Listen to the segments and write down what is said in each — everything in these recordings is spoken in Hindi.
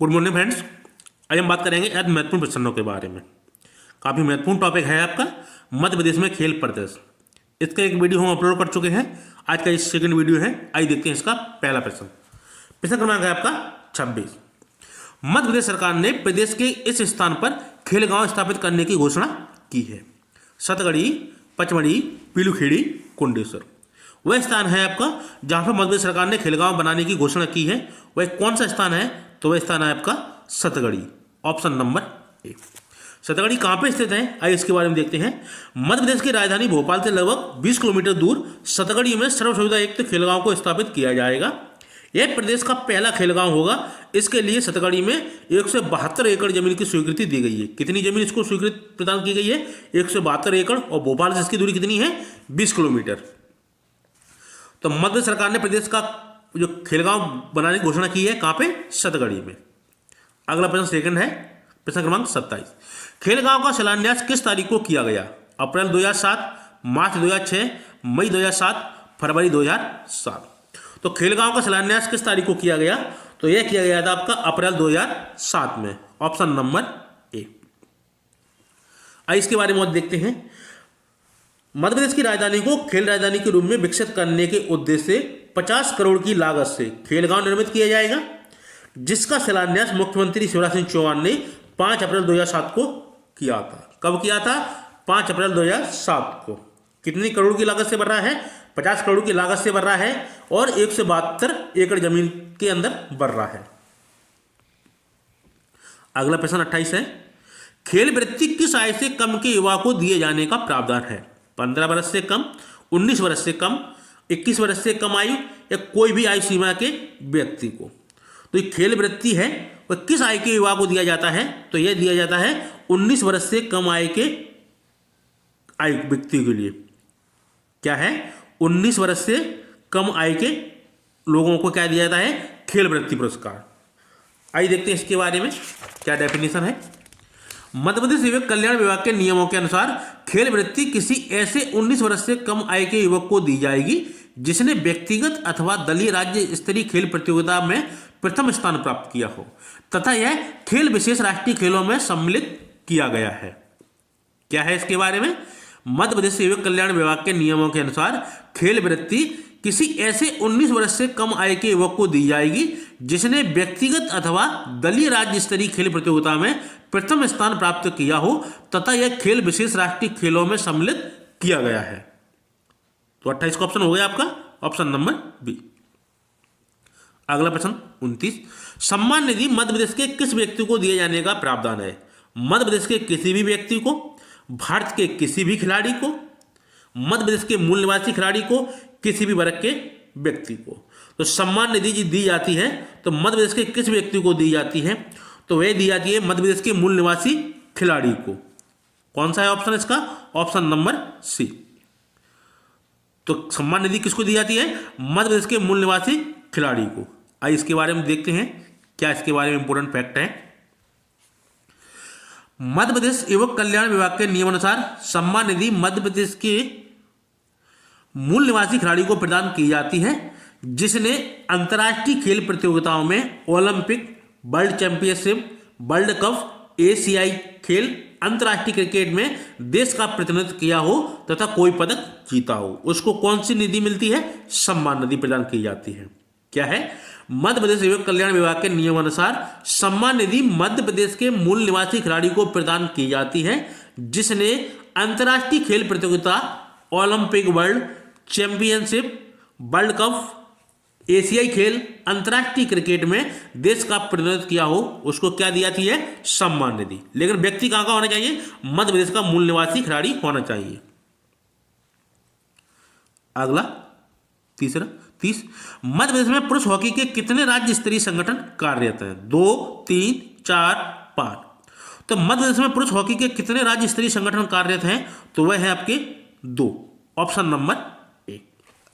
Good morning friends. आज हम बात करेंगे आज महत्वपूर्ण प्रश्नों के बारे में। काफ़ी महत्वपूर्ण टॉपिक है आपका मध्य प्रदेश में खेल प्रदर्शन। इसका एक वीडियो हम अपलोड कर चुके हैं। आज का इस सेकंड वीडियो है। आइए देखते हैं इसका पहला प्रश्न। प्रश्न क्रमांक है आपका 26। मध्य प्रदेश सरकार ने प्रदेश के इस स्थान पर खेल गांव स्थापित करने की घोषणा की है। सतगढ़ी, पचमढ़ी, पीलूखेड़ी, कुंडेश्वर। वह स्थान है आपका जहां पर मध्य प्रदेश सरकार ने खेल गांव बनाने की घोषणा की है। वह कौन सा स्थान है? तो वह स्थान है आपका सतगढ़ी। ऑप्शन नंबर ए। सतगढ़ी कहाँ पे स्थित है? आइए इसके बारे में देखते हैं। मध्य प्रदेश की राजधानी भोपाल से लगभग 20 किलोमीटर दूर सतगढ़ी में सर्व सुविधा युक्त खेल गांव को स्थापित किया जाएगा। यह प्रदेश का पहला खेल गांव होगा। इसके लिए सतगढ़ी में 172 एकड़ जमीन की स्वीकृति दी गई है। कितनी जमीन इसको स्वीकृति प्रदान की गई है? 172 एकड़। और भोपाल से इसकी दूरी कितनी है? 20 किलोमीटर। तो मध्य सरकार ने प्रदेश का जो खेल गांव बनाने की घोषणा की है कहाँ पे? सतगढ़ी में। अगला प्रश्न सेकंड है, प्रश्न क्रमांक 27। खेल गांव का शिलान्यास किस तारीख को किया गया? अप्रैल 2007, मार्च 2006, मई 2007, फरवरी 2007। तो खेल गांव का शिलान्यास किस तारीख को किया गया? तो यह किया गया था आपका अप्रैल 2007 में। ऑप्शन नंबर ए। आइए इसके बारे में और देखते हैं। मध्य प्रदेश की राजधानी को खेल राजधानी के रूप में विकसित करने के उद्देश्य से 50 करोड़ की लागत से खेल गांव निर्मित किया जाएगा, जिसका शिलान्यास मुख्यमंत्री शिवराज सिंह चौहान ने 5 अप्रैल 2007 को किया था। कब किया था? 5 अप्रैल 2007 को। कितनी करोड़ की लागत से बन रहा है? 50 करोड़ की लागत से बन रहा है और 172 एकड़ जमीन के अंदर बन रहा है। अगला प्रश्न 28 है। खेल वृत्ति किस आयु से कम के युवा को दिए जाने का प्रावधान है? 15 वर्ष से कम, 19 वर्ष से कम, 21 वर्ष से कम आयु या कोई भी आयु सीमा के व्यक्ति को। तो ये खेल वृत्ति है वह किस आयु के युवा को दिया जाता है? तो यह दिया जाता है 19 वर्ष से कम आयु के व्यक्ति के लिए। क्या है? 19 वर्ष से कम आयु के लोगों को क्या दिया जाता है? खेल वृत्ति पुरस्कार। आइए देखते हैं इसके बारे में क्या डेफिनेशन है। मध्य प्रदेश युवक कल्याण विभाग के नियमों के अनुसार खेल वृत्ति किसी ऐसे 19 वर्ष से कम आयु के युवक को दी जाएगी जिसने व्यक्तिगत अथवा दलीय राज्य स्तरीय खेल प्रतियोगिता में प्रथम स्थान प्राप्त किया हो तथा यह खेल विशेष राष्ट्रीय खेलों में सम्मिलित किया गया है। क्या है इसके बारे में? मध्य प्रदेश युवक कल्याण विभाग के नियमों के अनुसार खेल वृत्ति किसी ऐसे 19 वर्ष से कम आयु के युवक को दी जाएगी जिसने व्यक्तिगत अथवा दलीय राज्य स्तरीय खेल प्रतियोगिता में प्रथम स्थान प्राप्त किया हो तथा यह खेल विशेष राष्ट्रीय खेलों में सम्मिलित किया गया है। तो 28 का ऑप्शन हो गया आपका ऑप्शन नंबर बी। अगला प्रश्न 29। सम्मान निधि मध्य प्रदेश के किस व्यक्ति को दिए जाने का प्रावधान है? मध्य प्रदेश के किसी भी व्यक्ति को, भारत के किसी भी खिलाड़ी को, मध्य प्रदेश के मूल निवासी खिलाड़ी को, किसी भी वर्ग के व्यक्ति को। तो सम्मान निधि दी जाती है तो मध्य प्रदेश के किस व्यक्ति को दी जाती है? तो वह दी जाती है मध्य प्रदेश के मूल निवासी खिलाड़ी को। कौन सा है ऑप्शन इसका? Option number C. तो सम्मान निधि किसको दी जाती है? मध्य प्रदेश के मूल निवासी खिलाड़ी को। आइए इसके बारे में देखते हैं क्या इसके बारे में इंपॉर्टेंट फैक्ट है। मध्य प्रदेश युवक कल्याण विभाग के नियमानुसार सम्मान निधि मध्य प्रदेश के मूल निवासी खिलाड़ी को प्रदान की जाती है जिसने अंतर्राष्ट्रीय खेल प्रतियोगिताओं में Olympic, world championship, world cup, एशियाई खेल, अंतर्राष्ट्रीय क्रिकेट में देश का प्रतिनिधित्व किया हो तथा कोई पदक जीता हो। उसको कौन सी निधि मिलती है? सम्मान निधि प्रदान की जाती है। क्या है? मध्य प्रदेश युवक कल्याण विभाग के नियमानुसार सम्मान निधि मध्य प्रदेश के मूल निवासी खिलाड़ी को प्रदान की जाती है जिसने अंतर्राष्ट्रीय खेल प्रतियोगिता, Olympic, world championship, world cup, एशियाई खेल, अंतर्राष्ट्रीय क्रिकेट में देश का प्रतिनिधित्व किया हो। उसको क्या दी जाती है? सम्मान निधि। लेकिन व्यक्ति कहां का होना चाहिए? मध्य प्रदेश का मूल निवासी खिलाड़ी होना चाहिए। अगला 30। मध्य प्रदेश में पुरुष हॉकी के कितने राज्य स्तरीय संगठन कार्यरत हैं? 2, 3, 4, 5। तो मध्य प्रदेश में पुरुष हॉकी के कितने राज्य स्तरीय संगठन कार्यरत हैं? तो वह है आपके 2। ऑप्शन नंबर ए।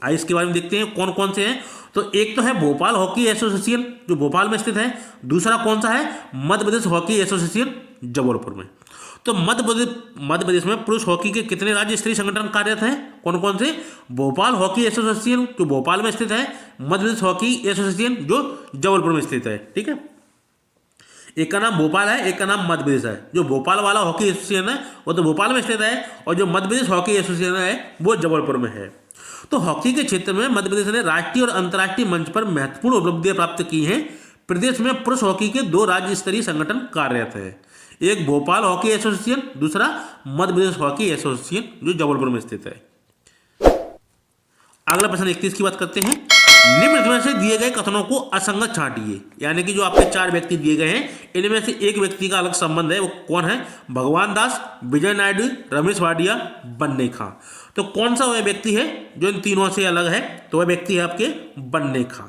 आइए इसके बारे में देखते हैं कौन कौन से हैं। तो एक तो है भोपाल हॉकी एसोसिएशन जो भोपाल में स्थित है। दूसरा कौन सा है? मध्य प्रदेश हॉकी एसोसिएशन जबलपुर में। तो मध्य प्रदेश में पुरुष हॉकी के कितने राज्य स्तरीय संगठन कार्यरत हैं? कौन कौन से? भोपाल हॉकी एसोसिएशन जो भोपाल में स्थित है, मध्य प्रदेश हॉकी एसोसिएशन जो जबलपुर में स्थित है। ठीक है। एक का नाम भोपाल है, एक का नाम मध्य प्रदेश है। जो भोपाल वाला हॉकी एसोसिएशन है वो तो भोपाल में स्थित है, और जो मध्य प्रदेश हॉकी एसोसिएशन है वो जबलपुर में है। तो हॉकी के क्षेत्र में मध्य प्रदेश ने राष्ट्रीय और अंतर्राष्ट्रीय मंच पर महत्वपूर्ण उपलब्धियां प्राप्त की हैं। प्रदेश में पुरुष हॉकी के 2 राज्य स्तरीय संगठन कार्यरत हैं, एक भोपाल हॉकी एसोसिएशन, दूसरा मध्य प्रदेश हॉकी एसोसिएशन जो जबलपुर में स्थित है। अगला प्रश्न 31 की बात करते हैं। निम्न में से दिए गए कथनों को असंगत छांटिए, यानी कि जो आपके 4 व्यक्ति दिए गए हैं इनमें से एक व्यक्ति का अलग संबंध है, वो कौन है? भगवान दास, विजय नायडू, रमेश वाडिया, बन्ने खां। तो कौन सा वह व्यक्ति है जो इन तीनों से अलग है? तो वह व्यक्ति है आपके बन्ने खां।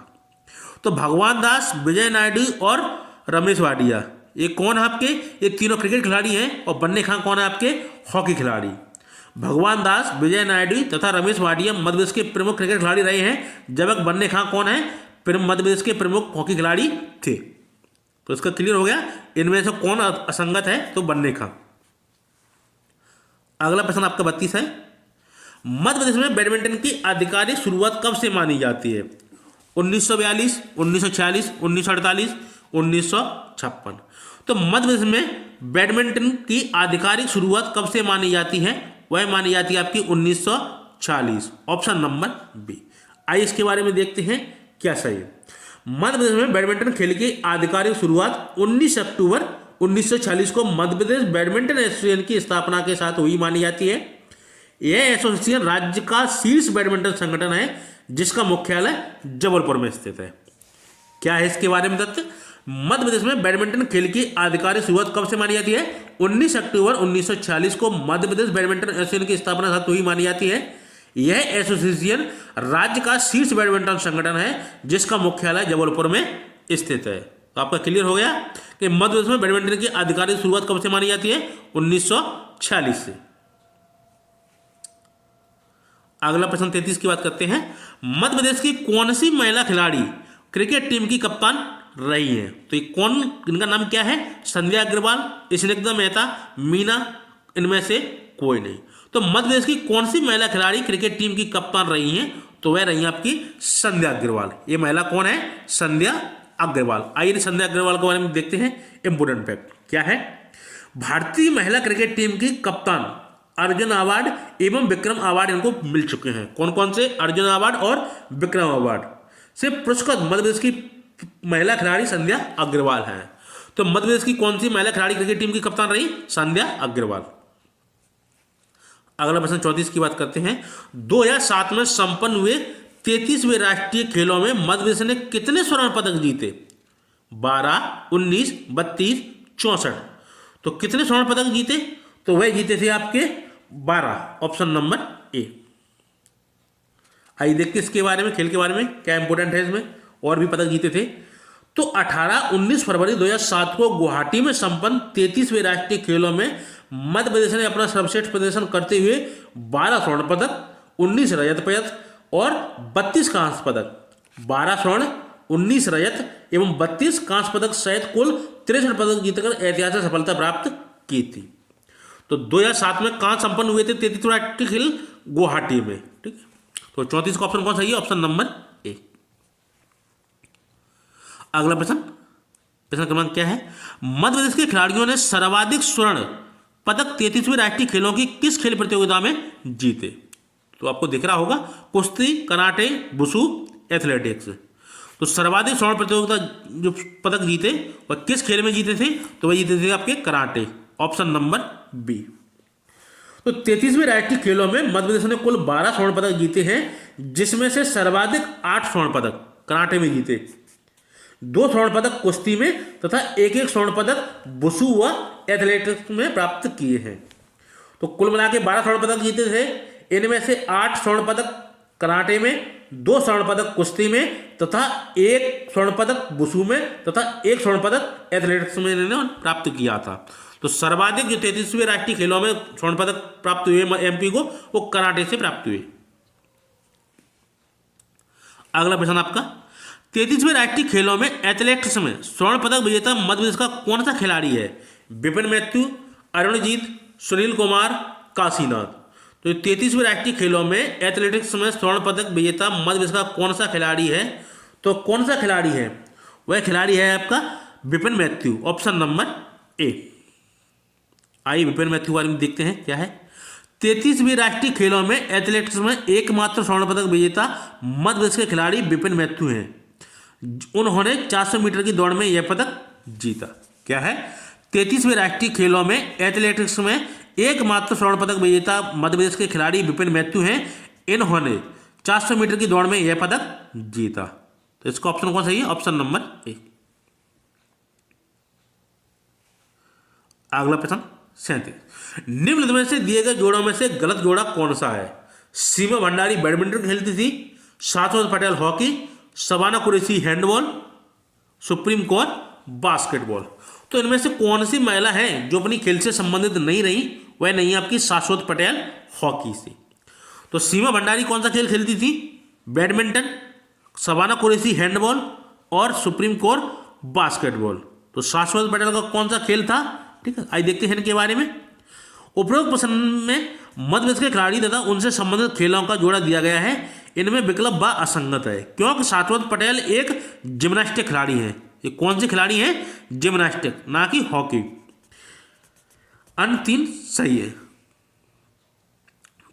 तो भगवान दास, विजय नायडू और रमेश वाडिया ये कौन है आपके? ये तीनों क्रिकेट खिलाड़ी हैं, और बन्ने खां कौन है आपके? हॉकी खिलाड़ी। भगवान दास, विजय नायडू तथा रमेश वाडिया मध्य प्रदेश के प्रमुख क्रिकेट खिलाड़ी रहे हैं, जबकि बन्ने खां कौन है? मध्य प्रदेश के प्रमुख हॉकी खिलाड़ी थे। तो इसका क्लियर हो गया इनमें से कौन असंगत है? तो बन्ने खां। अगला प्रश्न आपका 32 है। मध्य प्रदेश में बैडमिंटन की आधिकारिक शुरुआत कब से मानी जाती है? 1942, 1946, 1948, 1956। तो मध्य प्रदेश में बैडमिंटन की आधिकारिक शुरुआत कब से मानी जाती है? वह मानी जाती है आपकी 1940, ऑप्शन नंबर बी। आइए इसके बारे में देखते हैं क्या सही है। मध्य प्रदेश में बैडमिंटन खेल की आधिकारिक शुरुआत 19 अक्टूबर 1940 को मध्य प्रदेश बैडमिंटन एसोसिएशन की स्थापना के साथ हुई मानी जाती है। यह एसोसिएशन राज्य का शीर्ष बैडमिंटन संगठन है, जिसका मुख्यालय जबलपुर में स्थित है। क्या है इसके बारे में तथ्य? मध्य प्रदेश में बैडमिंटन खेल की आधिकारिक शुरुआत कब से मानी जाती है? 19 अक्टूबर 1946 को मध्य प्रदेश बैडमिंटन एसोसिएशन की स्थापना साथ हुई मानी जाती है। यह एसोसिएशन राज्य का शीर्ष बैडमिंटन संगठन है, जिसका मुख्यालय जबलपुर में स्थित है। तो आपका क्लियर हो गया कि मध्य प्रदेश में बैडमिंटन की आधिकारिक शुरुआत कब से मानी जाती है? 1946 से। अगला प्रश्न 33 की बात करते हैं। मध्य प्रदेश की कौन सी महिला खिलाड़ी क्रिकेट टीम की कप्तान रही है? तो ये कौन, इनका नाम क्या है? संध्या अग्रवाल, स्निग्धा मेहता, मीना, इनमें से कोई नहीं। तो मध्य प्रदेश की कौन सी महिला खिलाड़ी क्रिकेट टीम की कप्तान रही हैं? तो वह रही आपकी संध्या अग्रवाल। ये महिला कौन है? संध्या अग्रवाल। आइए संध्या अग्रवाल के बारे में देखते हैं इंपोर्टेंट फैक्ट क्या है। भारतीय महिला क्रिकेट टीम की कप्तान अर्जुन अवार्ड एवं विक्रम अवार्ड इनको मिल चुके हैं। कौन कौन से? अर्जुन अवार्ड और विक्रम अवार्ड से पुरस्कृत मध्य प्रदेश की महिला खिलाड़ी संध्या अग्रवाल है। तो मध्य प्रदेश की कौन सी महिला खिलाड़ी क्रिकेट टीम की कप्तान रही? संध्या अग्रवाल। अगला प्रश्न 34 की बात करते हैं। 2007 में संपन्न हुए 33वें राष्ट्रीय खेलों में मध्य प्रदेश ने कितने स्वर्ण पदक जीते? 12, 19, 32, 64। तो कितने स्वर्ण पदक जीते? तो वह जीते थे आपके 12, ऑप्शन नंबर ए। आइए देखते इसके बारे में, खेल के बारे में क्या इंपोर्टेंट है इसमें, और भी पदक जीते थे। तो 18-19 फरवरी 2007 को गुवाहाटी में संपन्न 33वें राष्ट्रीय खेलों में मध्य प्रदेश ने अपना सर्वश्रेष्ठ प्रदर्शन करते हुए 12 स्वर्ण पदक, 19 रजत पदक और 32 कांस्य पदक, 12 स्वर्ण, 19 रजत एवं 32 कांस्य पदक सहित कुल 63 पदक जीतकर ऐतिहासिक सफलता प्राप्त की थी। तो 2007 में कहाँ संपन्न हुए थे 33वें राष्ट्रीय खेल? गुवाहाटी में। ठीक है, तो 34 का ऑप्शन कौन सही है? Option number A. अगला प्रश्न क्रमांक क्या है? मध्य प्रदेश के खिलाड़ियों ने सर्वाधिक स्वर्ण पदक 33वें राष्ट्रीय खेलों की किस खेल प्रतियोगिता में जीते? तो आपको दिख रहा होगा कुश्ती, कराटे, वुशु, एथलेटिक्स। तो सर्वाधिक स्वर्ण प्रतियोगिता जो पदक जीते वह किस खेल में जीते थे? तो वह जीते थे आपके कराटे, ऑप्शन नंबर बी। तो 33वें राष्ट्रीय खेलों में मध्य प्रदेश ने कुल 12 स्वर्ण पदक जीते हैं, जिसमें से सर्वाधिक 8 स्वर्ण पदक कराटे में जीते, 2 स्वर्ण पदक कुश्ती में तथा 1-1 स्वर्ण पदक वुशु व एथलेटिक्स में प्राप्त किए हैं। तो कुल मिला के 12 स्वर्ण पदक जीते थे। इनमें से 8 स्वर्ण पदक कराटे में, 2 स्वर्ण पदक कुश्ती में तथा 1 स्वर्ण पदक वुशु में तथा 1 स्वर्ण पदक एथलेटिक्स में इन्होंने प्राप्त किया था। तो सर्वाधिक जो 33वें राष्ट्रीय खेलों में स्वर्ण पदक प्राप्त हुए एमपी को, वो कराटे से प्राप्त हुए। अगला प्रश्न आपका 33वें राष्ट्रीय खेलों में एथलेटिक्स में स्वर्ण पदक विजेता मध्य प्रदेश का कौन सा खिलाड़ी है? विपिन मैथ्यू, अरुणजीत, सुनील कुमार, काशीनाथ। तो 33वें राष्ट्रीय खेलों में एथलेटिक्स में स्वर्ण पदक विजेता मध्य प्रदेश का कौन सा खिलाड़ी है? तो कौन सा खिलाड़ी है? वह खिलाड़ी है आपका विपिन मैथ्यू, ऑप्शन नंबर ए। आइए विपिन मैथ्यू बारे में देखते हैं क्या है। 33वीं राष्ट्रीय खेलों में एथलेटिक्स में एकमात्र स्वर्ण पदक विजेता मध्य प्रदेश के खिलाड़ी विपिन मैथ्यू हैं। उन्होंने 400 मीटर की दौड़ में यह पदक जीता। क्या है? 33वीं राष्ट्रीय खेलों में एथलेटिक्स में एकमात्र स्वर्ण पदक विजेता मध्य प्रदेश के खिलाड़ी विपिन मैथ्यू हैं। इन्होंने 400 मीटर की दौड़ में यह पदक जीता। तो इसका ऑप्शन कौन सही है? Option number A. अगला प्रश्न 37, निम्न में से दिए गए जोड़ों में से गलत जोड़ा कौन सा है? सीमा भंडारी बैडमिंटन खेलती थी, शाश्वत Patel hockey, Shabana Qureshi handball, supreme Kaur basketball. तो इनमें से कौन सी महिला है जो अपनी खेल से संबंधित नहीं रही? वह नहीं है आपकी शाश्वत पटेल हॉकी से। तो सीमा भंडारी कौन सा खेल खेलती थी? बैडमिंटन, शबाना कुरैशी हैंडबॉल और सुप्रीम कौर बास्केटबॉल। तो शाश्वत पटेल का कौन सा खेल था? ठीक है, आइए देखते हैं इनके बारे में। उपरोक्त प्रश्न में मध्य प्रदेश के खिलाड़ी तथा उनसे संबंधित खेलों का जोड़ा दिया गया है। इनमें विकल्प ब असंगत है, क्योंकि शाश्वत पटेल एक जिम्नास्टिक खिलाड़ी हैं। ये कौन से खिलाड़ी हैं? जिम्नास्टिक, ना कि हॉकी। अन्य 3 सही है।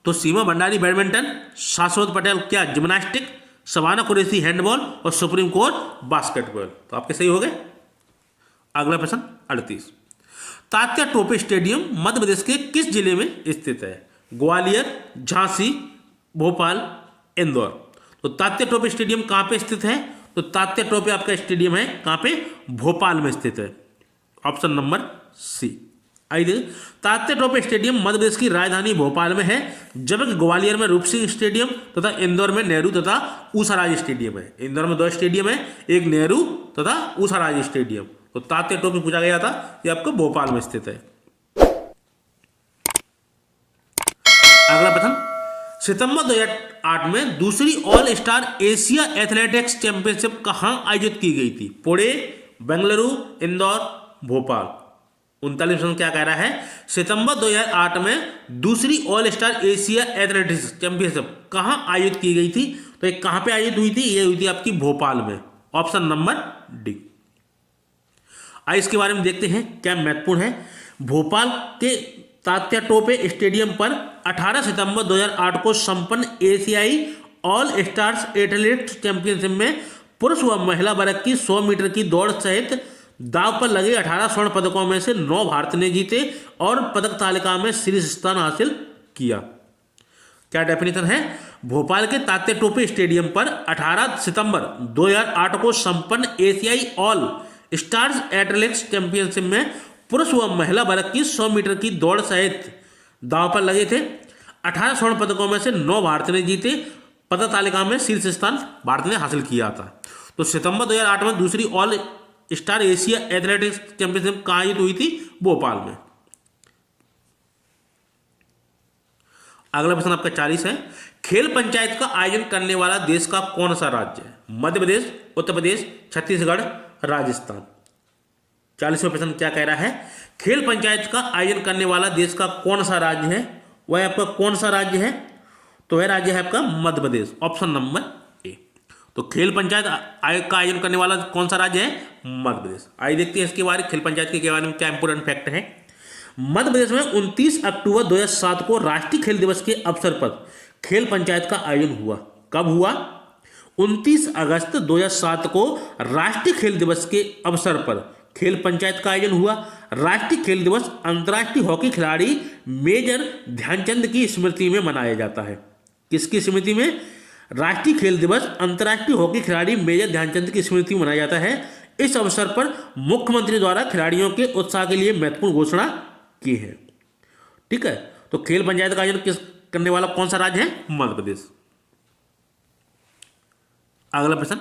तो सीमा भंडारी बैडमिंटन, शाश्वत पटेल क्या जिम्नास्टिक, शबाना कुरैशी हैंडबॉल और सुप्रीम कौर बास्केटबॉल। तो आपके सही हो गए। अगला प्रश्न 38, तात्या टोपे स्टेडियम मध्य प्रदेश के किस जिले में स्थित है? ग्वालियर, झांसी, भोपाल, इंदौर। तो तात्या टोपे स्टेडियम कहाँ पे स्थित है? तो तात्या टोपे आपका स्टेडियम है कहाँ पे? भोपाल में स्थित है, ऑप्शन नंबर सी। आइए, तात्या टोपे स्टेडियम मध्य प्रदेश की राजधानी भोपाल में है, जबकि ग्वालियर में रूप सिंह स्टेडियम तथा इंदौर में नेहरू तथा ऊषाराज स्टेडियम है। इंदौर में 2 स्टेडियम है, एक नेहरू तथा ऊषाराज स्टेडियम। तो तात्या टोपे पूछा गया था, ये आपको भोपाल में स्थित है। अगला प्रश्न, सितंबर 2008 में दूसरी all star Asia athletics championship कहां आयोजित की गई थी? पुणे, बेंगलुरु, इंदौर, भोपाल। 39 प्रश्न क्या कह रहा है? सितंबर 2008 में दूसरी all star Asia athletics championship कहां आयोजित की गई थी? तो ये कहां पे आयोजित हुई थी? ये हुई थी आपकी भोपाल में, ऑप्शन नंबर डी। आइए इसके बारे में देखते हैं क्या महत्वपूर्ण है। भोपाल के तात्या टोपे स्टेडियम पर 18 सितंबर 2008 को संपन्न एशियाई ऑल स्टार्स एथलेटिक्स चैंपियनशिप में पुरुष व महिला वर्ग की 100 मीटर की दौड़ सहित दांव पर लगे 18 स्वर्ण पदकों में से 9 भारत ने जीते और पदक तालिका में शीर्ष स्थान हासिल किया। क्या डेफिनेशन है? भोपाल के तात्या टोपे स्टेडियम पर 18 सितंबर 2008 को संपन्न एशियाई ऑल स्टार्स एथलेटिक्स चैंपियनशिप में पुरुष व महिला वर्ग की 100 मीटर की दौड़ सहित दांव पर लगे थे। 18 स्वर्ण पदकों में से 9 भारत ने जीते, पदक तालिका में शीर्ष स्थान भारत ने हासिल किया था। तो सितंबर 2008 में दूसरी all star Asia athletics championship कहाँ आयोजित हुई थी? भोपाल में। अगला प्रश्न आपका 40 है, खेल पंचायत का आयोजन करने वाला देश का कौन सा राज्य है? मध्य प्रदेश, उत्तर प्रदेश, छत्तीसगढ़, राजस्थान। 40वां प्रश्न क्या कह रहा है? खेल पंचायत का आयोजन करने वाला देश का कौन सा राज्य है? वह आपका कौन सा राज्य है? तो वह राज्य है आपका मध्य प्रदेश, ऑप्शन नंबर ए। तो खेल पंचायत का आयोजन करने वाला कौन सा राज्य है? मध्य प्रदेश। आइए देखते हैं इसके बारे में, खेल पंचायत के बारे में क्या इंपोर्टेंट फैक्ट है। मध्य प्रदेश में 29 अक्टूबर 2007 को राष्ट्रीय खेल दिवस के अवसर पर खेल पंचायत का आयोजन हुआ। कब हुआ? 29 अगस्त 2007 को राष्ट्रीय खेल दिवस के अवसर पर खेल पंचायत का आयोजन हुआ। राष्ट्रीय खेल दिवस अंतर्राष्ट्रीय हॉकी खिलाड़ी मेजर ध्यानचंद की स्मृति में मनाया जाता है। किसकी स्मृति में? राष्ट्रीय खेल दिवस अंतर्राष्ट्रीय हॉकी खिलाड़ी मेजर ध्यानचंद की स्मृति में मनाया जाता है। इस अवसर पर मुख्यमंत्री द्वारा खिलाड़ियों के उत्साह के लिए महत्वपूर्ण घोषणा की है। ठीक है, तो खेल पंचायत का आयोजन करने वाला कौन सा राज्य है? मध्य प्रदेश। अगला प्रश्न,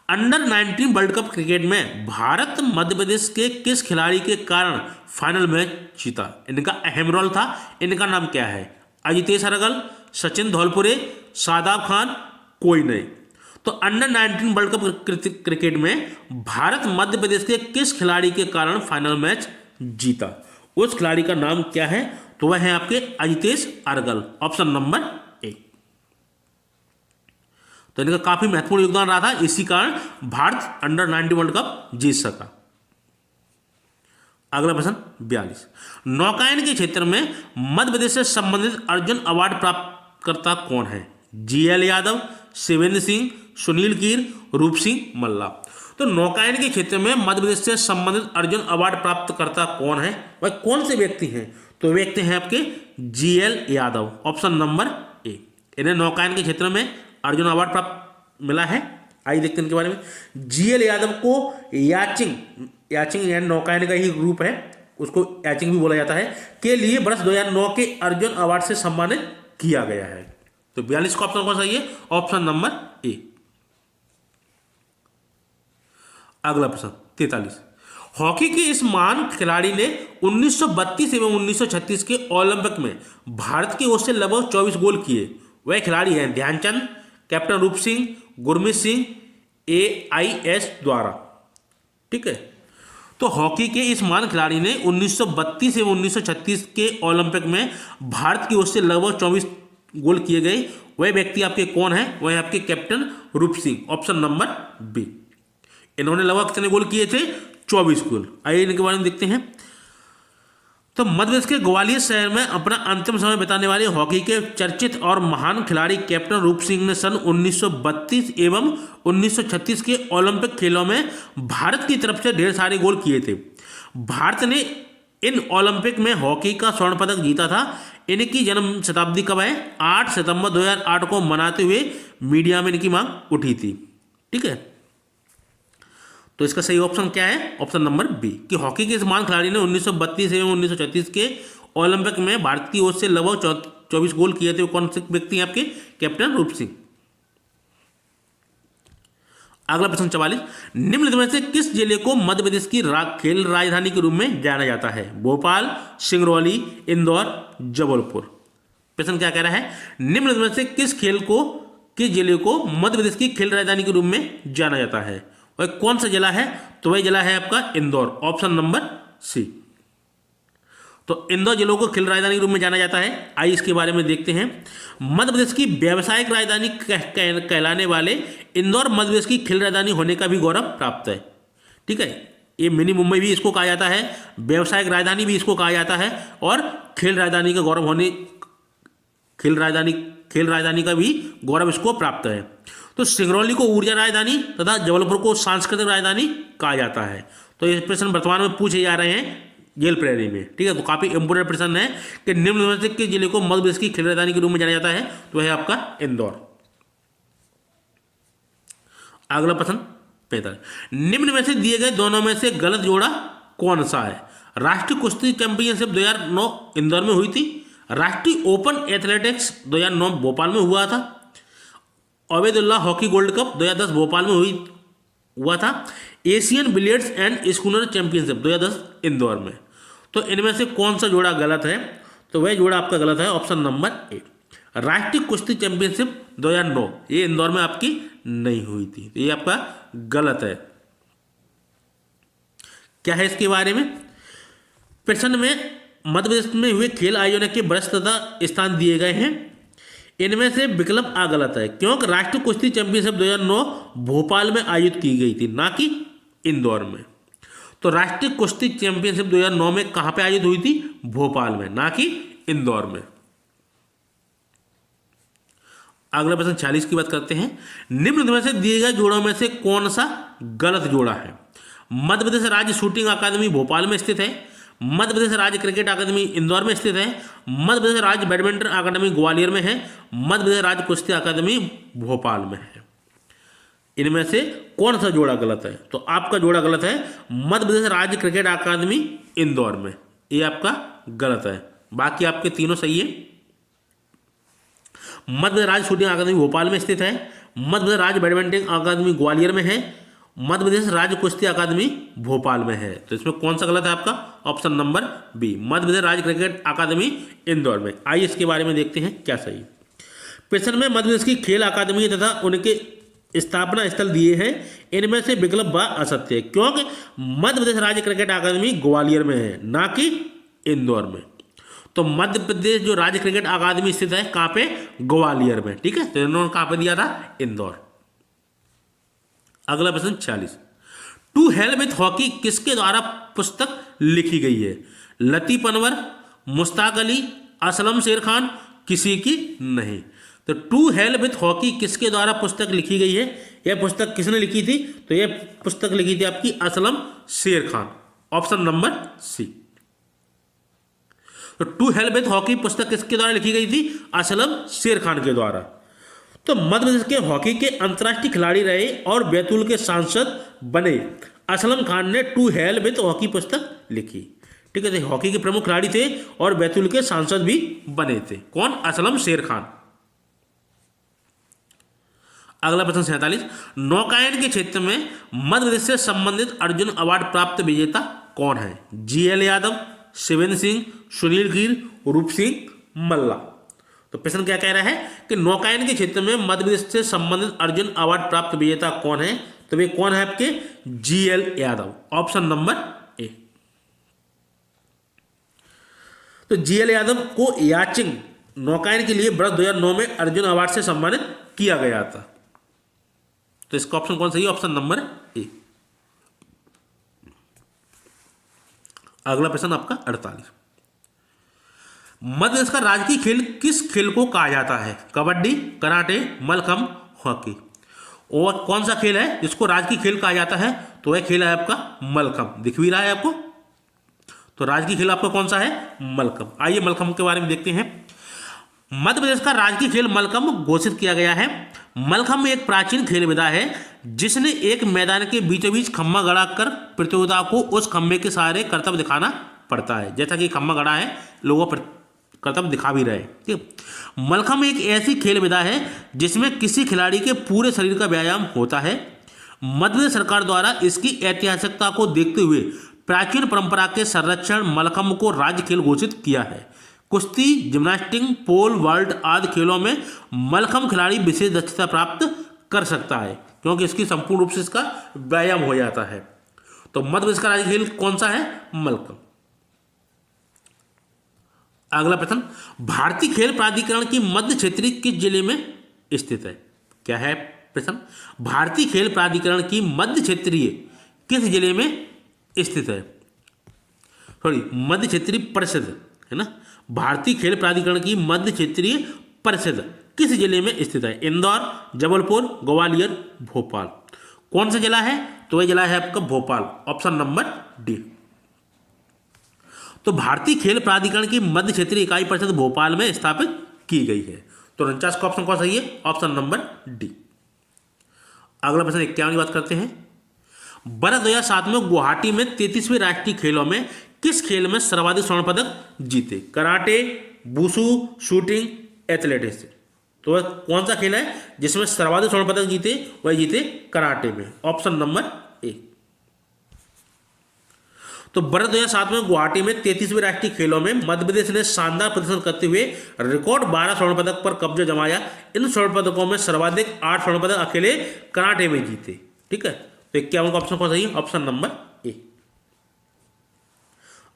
अंडर 19 वर्ल्ड कप क्रिकेट में भारत मध्य प्रदेश के किस खिलाड़ी के कारण फाइनल मैच जीता? इनका अहम रोल था। इनका नाम क्या है? अजितेश अरगल, सचिन धौलपुरे, शादाब खान, कोई नहीं। तो अंडर 19 वर्ल्ड कप क्रिकेट में भारत मध्य प्रदेश के किस खिलाड़ी के कारण फाइनल मैच जीता? उस खिलाड़ी का नाम क्या है? तो वह है आपके अजितेश अरगल, ऑप्शन नंबर ए। तो इनका काफी महत्वपूर्ण योगदान रहा था, इसी कारण भारत अंडर 19 वर्ल्ड कप जीत सका। अगला प्रश्न 42, नौकायन के क्षेत्र में मध्य प्रदेश से संबंधित अर्जुन अवार्ड प्राप्तकर्ता कौन है? जीएल यादव, शिवेंद्र सिंह, सुनील कीर, रूप सिंह मल्ला। तो नौकायन के क्षेत्र में मध्य प्रदेश से संबंधित अर्जुन अवार्ड प्राप्तकर्ता कौन है, वह कौन से व्यक्ति हैं? तो व्यक्ति हैं आपके जीएल यादव, ऑप्शन नंबर ए। इन्हें नौकायन के क्षेत्र में अर्जुन अवार्ड प्राप्त मिला है। आइए देखते हैं इनके बारे में। जीएल यादव को याचिंग यानी नौकायन का ही रूप है, उसको याचिंग भी बोला जाता है, के लिए वर्ष 2009 के अर्जुन अवार्ड से सम्मानित किया गया है। तो 42 का ऑप्शन कौन सा है? Option number A. अगला प्रश्न 43, हॉकी के इस महान खिलाड़ी ने 1932 एवं 1936 के ओलंपिक में भारत की ओर से लगभग 24 गोल किए। वह खिलाड़ी हैं ध्यानचंद, कैप्टन रूप सिंह, गुरमीत सिंह, AIS द्वारा। ठीक है, तो हॉकी के इस महान खिलाड़ी ने 1932 एवं 1936 के ओलंपिक में भारत की ओर से लगभग 24 गोल किए गए। वह व्यक्ति आपके कौन है? वह आपके कैप्टन रूप सिंह, ऑप्शन नंबर बी। इन्होंने लगभग कितने गोल किए थे? 24 गोल। आइए इनके बारे में देखते हैं। तो मध्य प्रदेश के ग्वालियर शहर में अपना अंतिम समय बिताने वाले हॉकी के चर्चित और महान खिलाड़ी कैप्टन रूप सिंह ने सन 1932 एवं 1936 के ओलंपिक खेलों में भारत की तरफ से ढेर सारे गोल किए थे। भारत ने इन ओलंपिक में हॉकी का स्वर्ण पदक जीता था। इनकी जन्म शताब्दी कब है? 8 सितंबर 2008 को मनाते हुए मीडिया में इनकी मांग उठी थी। ठीक है, तो इसका सही ऑप्शन क्या है? ऑप्शन नंबर बी, कि हॉकी के इस महान खिलाड़ी ने 1932 एवं 1936 के ओलंपिक में भारत की ओर से लगभग 24 गोल किए थे। कौन से व्यक्ति हैं आपके? कैप्टन रूप सिंह। अगला प्रश्न 44, निम्नलिखित में से किस जिले को मध्य प्रदेश की खेल राजधानी के रूप में जाना जाता है? भोपाल, सिंगरौली, इंदौर, जबलपुर। प्रश्न क्या कह रहा है? निम्नलिखित में से किस जिले को मध्य प्रदेश की खेल राजधानी के रूप में जाना जाता है? वह कौन सा जिला है? तो वह जिला है आपका इंदौर, ऑप्शन नंबर सी। तो इंदौर जिलों को खेल राजधानी के रूप में जाना जाता है। आइए इसके बारे में देखते हैं। मध्य प्रदेश की व्यावसायिक राजधानी कहलाने वाले इंदौर मध्य प्रदेश की खेल राजधानी होने का भी गौरव प्राप्त है। ठीक है, ये मिनी मुंबई भी इसको कहा जाता है, व्यावसायिक राजधानी भी इसको कहा जाता है, और खेल राजधानी का गौरव होने खेल राजधानी का भी गौरव इसको प्राप्त है। तो सिंगरौली को ऊर्जा राजधानी तथा जबलपुर को सांस्कृतिक राजधानी कहा जाता है। तो ये प्रश्न वर्तमान में पूछे जा रहे हैं जेल प्रेरी में। ठीक है, तो काफी इंपोर्टेंट प्रश्न है कि निम्न में से किस जिले को मध्य प्रदेश की खेल राजधानी के रूप में जाना जाता है? तो वह है आपका इंदौर। अगला प्रश्न 45, निम्न में से दिए गए दोनों में से गलत जोड़ा कौन सा है? राष्ट्रीय कुश्ती चैंपियनशिप 2009 इंदौर में हुई थी। राष्ट्रीय ओपन एथलेटिक्स 2009 भोपाल में हुआ था। Obaidullah hockey gold cup 2010 Bhopal में हुआ था। Asian billiards and schooner championship 2010 Indore में। तो इनमें से कौन सा जोड़ा गलत है? तो वह जोड़ा आपका गलत है, ऑप्शन नंबर ए। राष्ट्रीय कुश्ती चैंपियनशिप 2009 ये इंदौर में आपकी नहीं हुई थी, तो ये आपका गलत है। क्या है इसके बारे में? प्रश्न में मध्य प्रदेश में हुए खेल आयोजन के वर्ष तथा स्थान दिए गए हैं। इनमें से विकल्प आ गलत है, क्योंकि राष्ट्रीय कुश्ती चैंपियनशिप 2009 भोपाल में आयोजित की गई थी, ना कि इंदौर में। तो राष्ट्रीय कुश्ती चैंपियनशिप 2009 में कहां पे आयोजित हुई थी? भोपाल में, ना कि इंदौर में। अगला प्रश्न 46 की बात करते हैं। निम्न में से दिए गए जोड़ों में से कौन सा गलत जोड़ा है? मध्य प्रदेश राज्य शूटिंग अकादमी भोपाल में स्थित है। मध्य प्रदेश राज्य क्रिकेट अकादमी इंदौर में स्थित है। मध्य प्रदेश राज्य बैडमिंटन अकादमी ग्वालियर में है। मध्य प्रदेश राज्य कुश्ती अकादमी भोपाल में है। इनमें से कौन सा जोड़ा गलत है? तो आपका जोड़ा गलत है, मध्य प्रदेश राज्य क्रिकेट अकादमी इंदौर में, ये आपका गलत है। बाकी आपके तीनों सही है। मध्य प्रदेश राज्य शूटिंग अकादमी भोपाल में स्थित है। मध्य प्रदेश राज्य बैडमिंटन अकादमी ग्वालियर में है। मध्य प्रदेश राज्य कुश्ती अकादमी भोपाल में है। तो इसमें कौन सा गलत है आपका? Option number B, Madhya Pradesh राज्य क्रिकेट अकादमी इंदौर में। आइए इसके बारे में देखते हैं क्या सही। प्रश्न में मध्य प्रदेश की खेल अकादमी तथा उनके स्थापना स्थल दिए हैं। इनमें से विकल्प ब असत्य है, क्योंकि मध्य प्रदेश राज्य क्रिकेट अकादमी ग्वालियर में है, ना कि इंदौर में। तो मध्य प्रदेश जो राज्य क्रिकेट अकादमी स्थित है कहाँ पे? ग्वालियर में। ठीक है, तो इन्होंने कहाँ पे दिया था? इंदौर। अगला प्रश्न 46, टू हेल विथ हॉकी किसके द्वारा पुस्तक लिखी गई है? लतीफ अनवर, मुश्ताक अली, असलम शेर खान, किसी की नहीं। तो टू हेल विथ हॉकी किसके द्वारा पुस्तक लिखी गई है? यह पुस्तक किसने लिखी थी? तो यह पुस्तक लिखी थी आपकी Aslam Sher Khan, option number C. तो टू हेल विथ हॉकी पुस्तक किसके द्वारा लिखी गई थी? असलम शेर खान के द्वारा। तो मध्य प्रदेश के हॉकी के अंतर्राष्ट्रीय खिलाड़ी रहे और बैतूल के सांसद बने असलम खान ने टू हेल विथ हॉकी पुस्तक लिखी। ठीक है, हॉकी के प्रमुख खिलाड़ी थे और बैतूल के सांसद भी बने थे। कौन? असलम शेर खान। अगला प्रश्न 47, नौकायन के क्षेत्र में मध्य प्रदेश से संबंधित अर्जुन अवार्ड प्राप्त विजेता कौन है? जीएल यादव, शिवेंद्र सिंह, सुनील गिर, रूप सिंह मल्ला। तो प्रश्न क्या कह रहा है कि नौकायन के क्षेत्र में मध्य प्रदेश से संबंधित अर्जुन अवार्ड प्राप्त विजेता कौन है? तो वे कौन है आपके? जीएल यादव, ऑप्शन नंबर ए। तो जीएल यादव को याचिंग नौकायन के लिए वर्ष 2009 में अर्जुन अवार्ड से सम्मानित किया गया था। तो इसका ऑप्शन कौन सही है? Option number A. अगला प्रश्न आपका 48, मध्य प्रदेश का राजकीय खेल किस खेल को कहा जाता है? Kabaddi, karate, mallakhamb, hockey. और कौन सा खेल है जिसको राजकीय खेल कहा जाता है? तो वह खेल है आपका मलखम्ब। दिख भी रहा है आपको? तो राजकीय खेल आपका कौन सा है? मलखम्ब। आइए मलखम्ब के बारे में देखते हैं। मध्य प्रदेश का राजकीय खेल मलखम्ब घोषित किया गया है। मलखम्ब एक प्राचीन खेल विधा है जिसने एक मैदान के बीचों बीच खम्भा गड़ा कर प्रतियोगिता को उस खम्भे के सहारे कर्तव्य दिखाना पड़ता है। जैसा कि खम्भा गड़ा है, लोगों पर कर्तव्य दिखा भी रहे। ठीक, मलखम्ब एक ऐसी खेल विधा है जिसमें किसी खिलाड़ी के पूरे शरीर का व्यायाम होता है। मध्य प्रदेश सरकार द्वारा इसकी ऐतिहासिकता को देखते हुए प्राचीन परंपरा के संरक्षण मलखम्ब को राज्य खेल घोषित किया है। कुश्ती, जिम्नास्टिक, पोल वॉल्ट आदि खेलों में मलखम्ब खिलाड़ी विशेष दक्षता प्राप्त कर सकता है क्योंकि इसकी संपूर्ण रूप से इसका व्यायाम हो जाता है। तो मध्य प्रदेश का राज्य खेल कौन सा है? मलखम्ब। अगला प्रश्न, भारतीय खेल प्राधिकरण की मध्य क्षेत्रीय किस जिले में स्थित है? क्या है प्रश्न? भारतीय खेल प्राधिकरण की मध्य क्षेत्रीय किस जिले में स्थित है? सॉरी, मध्य क्षेत्रीय परिषद है ना। भारतीय खेल प्राधिकरण की मध्य क्षेत्रीय परिषद किस जिले में स्थित है? इंदौर, जबलपुर, ग्वालियर, भोपाल। कौन सा जिला है? तो वह जिला है आपका भोपाल, ऑप्शन नंबर डी। तो भारतीय खेल प्राधिकरण की मध्य क्षेत्रीय इकाई परिषद भोपाल में स्थापित की गई है। तो 49 का ऑप्शन कौन सही है? Option number D. अगला प्रश्न 51 की बात करते हैं। वर्ष 2007 में गुवाहाटी में 33वें राष्ट्रीय खेलों में किस खेल में सर्वाधिक स्वर्ण पदक जीते? Karate, wushu, shooting, athletics. तो वह कौन सा खेल है जिसमें सर्वाधिक स्वर्ण पदक जीते? वह जीते कराटे में, ऑप्शन नंबर ए। तो वर्ष 2007 में गुवाहाटी में 33वें राष्ट्रीय खेलों में मध्य प्रदेश ने शानदार प्रदर्शन करते हुए रिकॉर्ड 12 स्वर्ण पदक पर कब्जा जमाया। इन स्वर्ण पदकों में सर्वाधिक 8 स्वर्ण पदक अकेले कराटे में जीते। ठीक है, तो 51 का ऑप्शन कौन सही है? Option number A.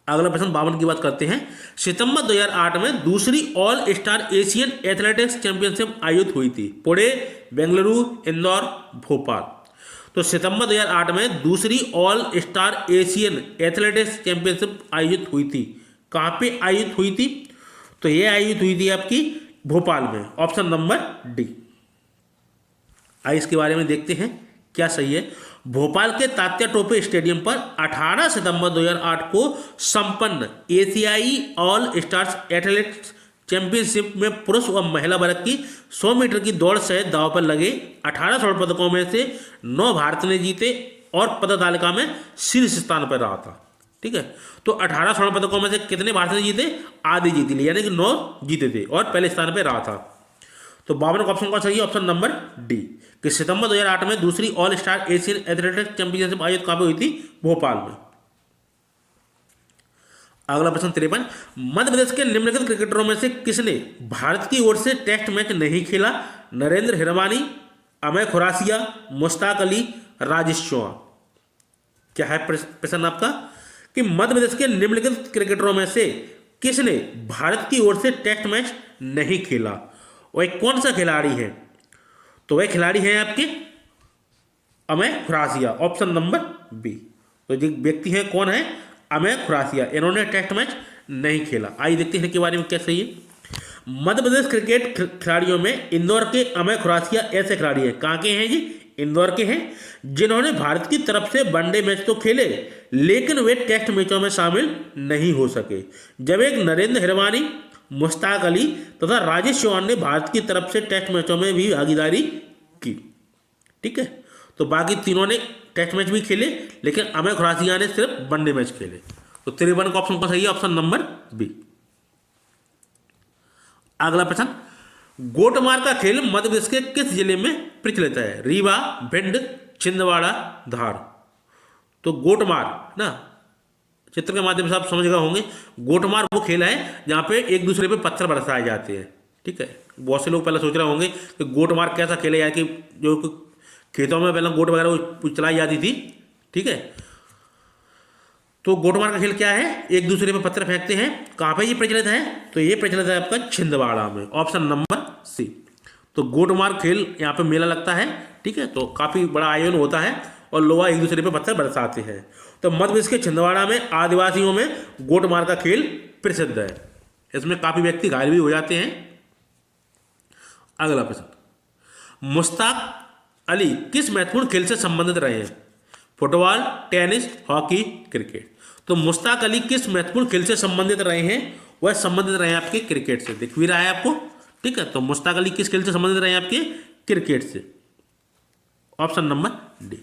अगला प्रश्न 52 की बात करते हैं। सितंबर 2008 में दूसरी all star Asian athletics championship आयोजित हुई थी। पुणे, बेंगलुरु, इंदौर, भोपाल। तो सितंबर 2008 में दूसरी all star Asian athletics championship आयोजित हुई थी। कहाँ पे आयोजित हुई थी? तो यह आयोजित हुई थी आपकी भोपाल में, ऑप्शन नंबर डी। आइए इसके बारे में देखते हैं क्या सही है। भोपाल के तात्या टोपे स्टेडियम पर 18 सितंबर 2008 को संपन्न एशियाई ऑल स्टार्स एथलेटिक्स चैंपियनशिप में पुरुष व महिला वर्ग की 100 मीटर की दौड़ सहित दांव पर लगे 18 स्वर्ण पदकों में से 9 भारत ने जीते और पदक तालिका में शीर्ष स्थान पर रहा था। ठीक है, तो 18 स्वर्ण पदकों में से कितने भारत ने जीते? आधी जीती ली, यानी कि 9 जीते थे और पहले स्थान पर रहा था। तो 52 का ऑप्शन कौन सही है? ऑप्शन नंबर डी, कि सितंबर 2008 में दूसरी all star Asian athletics championship आयोजित कहाँ पे हुई थी? भोपाल में। अगला प्रश्न 53, मध्य प्रदेश के निम्नलिखित क्रिकेटरों में से किसने भारत की ओर से टेस्ट मैच नहीं खेला? नरेंद्र हिरवानी, अमय खुरासिया, मुश्ताक अली, राजेश चौहान। क्या है प्रश्न आपका कि मध्य प्रदेश के निम्नलिखित क्रिकेटरों में से किसने भारत की ओर से टेस्ट मैच नहीं खेला? वह कौन सा खिलाड़ी है? तो वह खिलाड़ी है आपके Amey Khurasiya, option number B. तो जो व्यक्ति है कौन है, अमेय खुरासिया, इन्होंने टेस्ट मैच नहीं खेला। आइए देखते हैं इनके बारे में क्या सही है। मध्य प्रदेश क्रिकेट खिलाड़ियों में इंदौर के अमेय खुरासिया ऐसे खिलाड़ी हैं, कहाँ के हैं जी, इंदौर के हैं, जिन्होंने भारत की तरफ से वनडे मैच तो खेले लेकिन वे टेस्ट मैचों में शामिल नहीं हो सके। जब एक नरेंद्र हिरवानी, मुश्ताक अली तथा राजेश चौहान ने भारत की तरफ से टेस्ट मैचों में भी भागीदारी की। ठीक है, तो बाकी तीनों ने टेस्ट मैच भी खेले लेकिन अमेय खुरासिया ने सिर्फ वनडे मैच खेले। तो 53 का ऑप्शन कौन सही है, ऑप्शन नंबर बी। अगला प्रश्न, गोटमार का खेल मध्य प्रदेश के किस जिले में प्रचलित है, रीवा, भिंड, छिंदवाड़ा, धार। तो गोटमार ना, चित्र के माध्यम से आप समझ गए होंगे, गोटमार वो खेल है जहां पे एक दूसरे पे पत्थर बरसाए जाते हैं। ठीक है, बहुत से लोग पहले सोच रहे होंगे कि गोटमार कैसा खेला जाए, कि जो खेतों में पहले गोट वगैरह चलाई जाती थी। ठीक है, तो गोटमार का खेल क्या है, एक दूसरे पे पत्थर फेंकते हैं। कहाँ पे ये प्रचलित है, तो ये प्रचलित है आपका छिंदवाड़ा में, ऑप्शन नंबर सी। तो गोटमार खेल यहाँ पे मेला लगता है। ठीक है, तो काफी बड़ा आयोजन होता है और लोग एक दूसरे पे पत्थर बरसाते हैं। तो मध्य प्रदेश के छिंदवाड़ा में आदिवासियों में गोटमार का खेल प्रसिद्ध है। इसमें काफी व्यक्ति घायल भी हो जाते हैं। अगला प्रश्न, मुश्ताक अली किस महत्वपूर्ण खेल से संबंधित रहे हैं, फुटबॉल, टेनिस, हॉकी, क्रिकेट। तो मुश्ताक अली किस महत्वपूर्ण खेल से संबंधित रहे हैं, वह संबंधित रहे हैं आपके क्रिकेट से। दिख भी रहा है आपको। ठीक है, तो मुश्ताक अली किस खेल से संबंधित रहे हैं आपके, क्रिकेट से, ऑप्शन नंबर डी।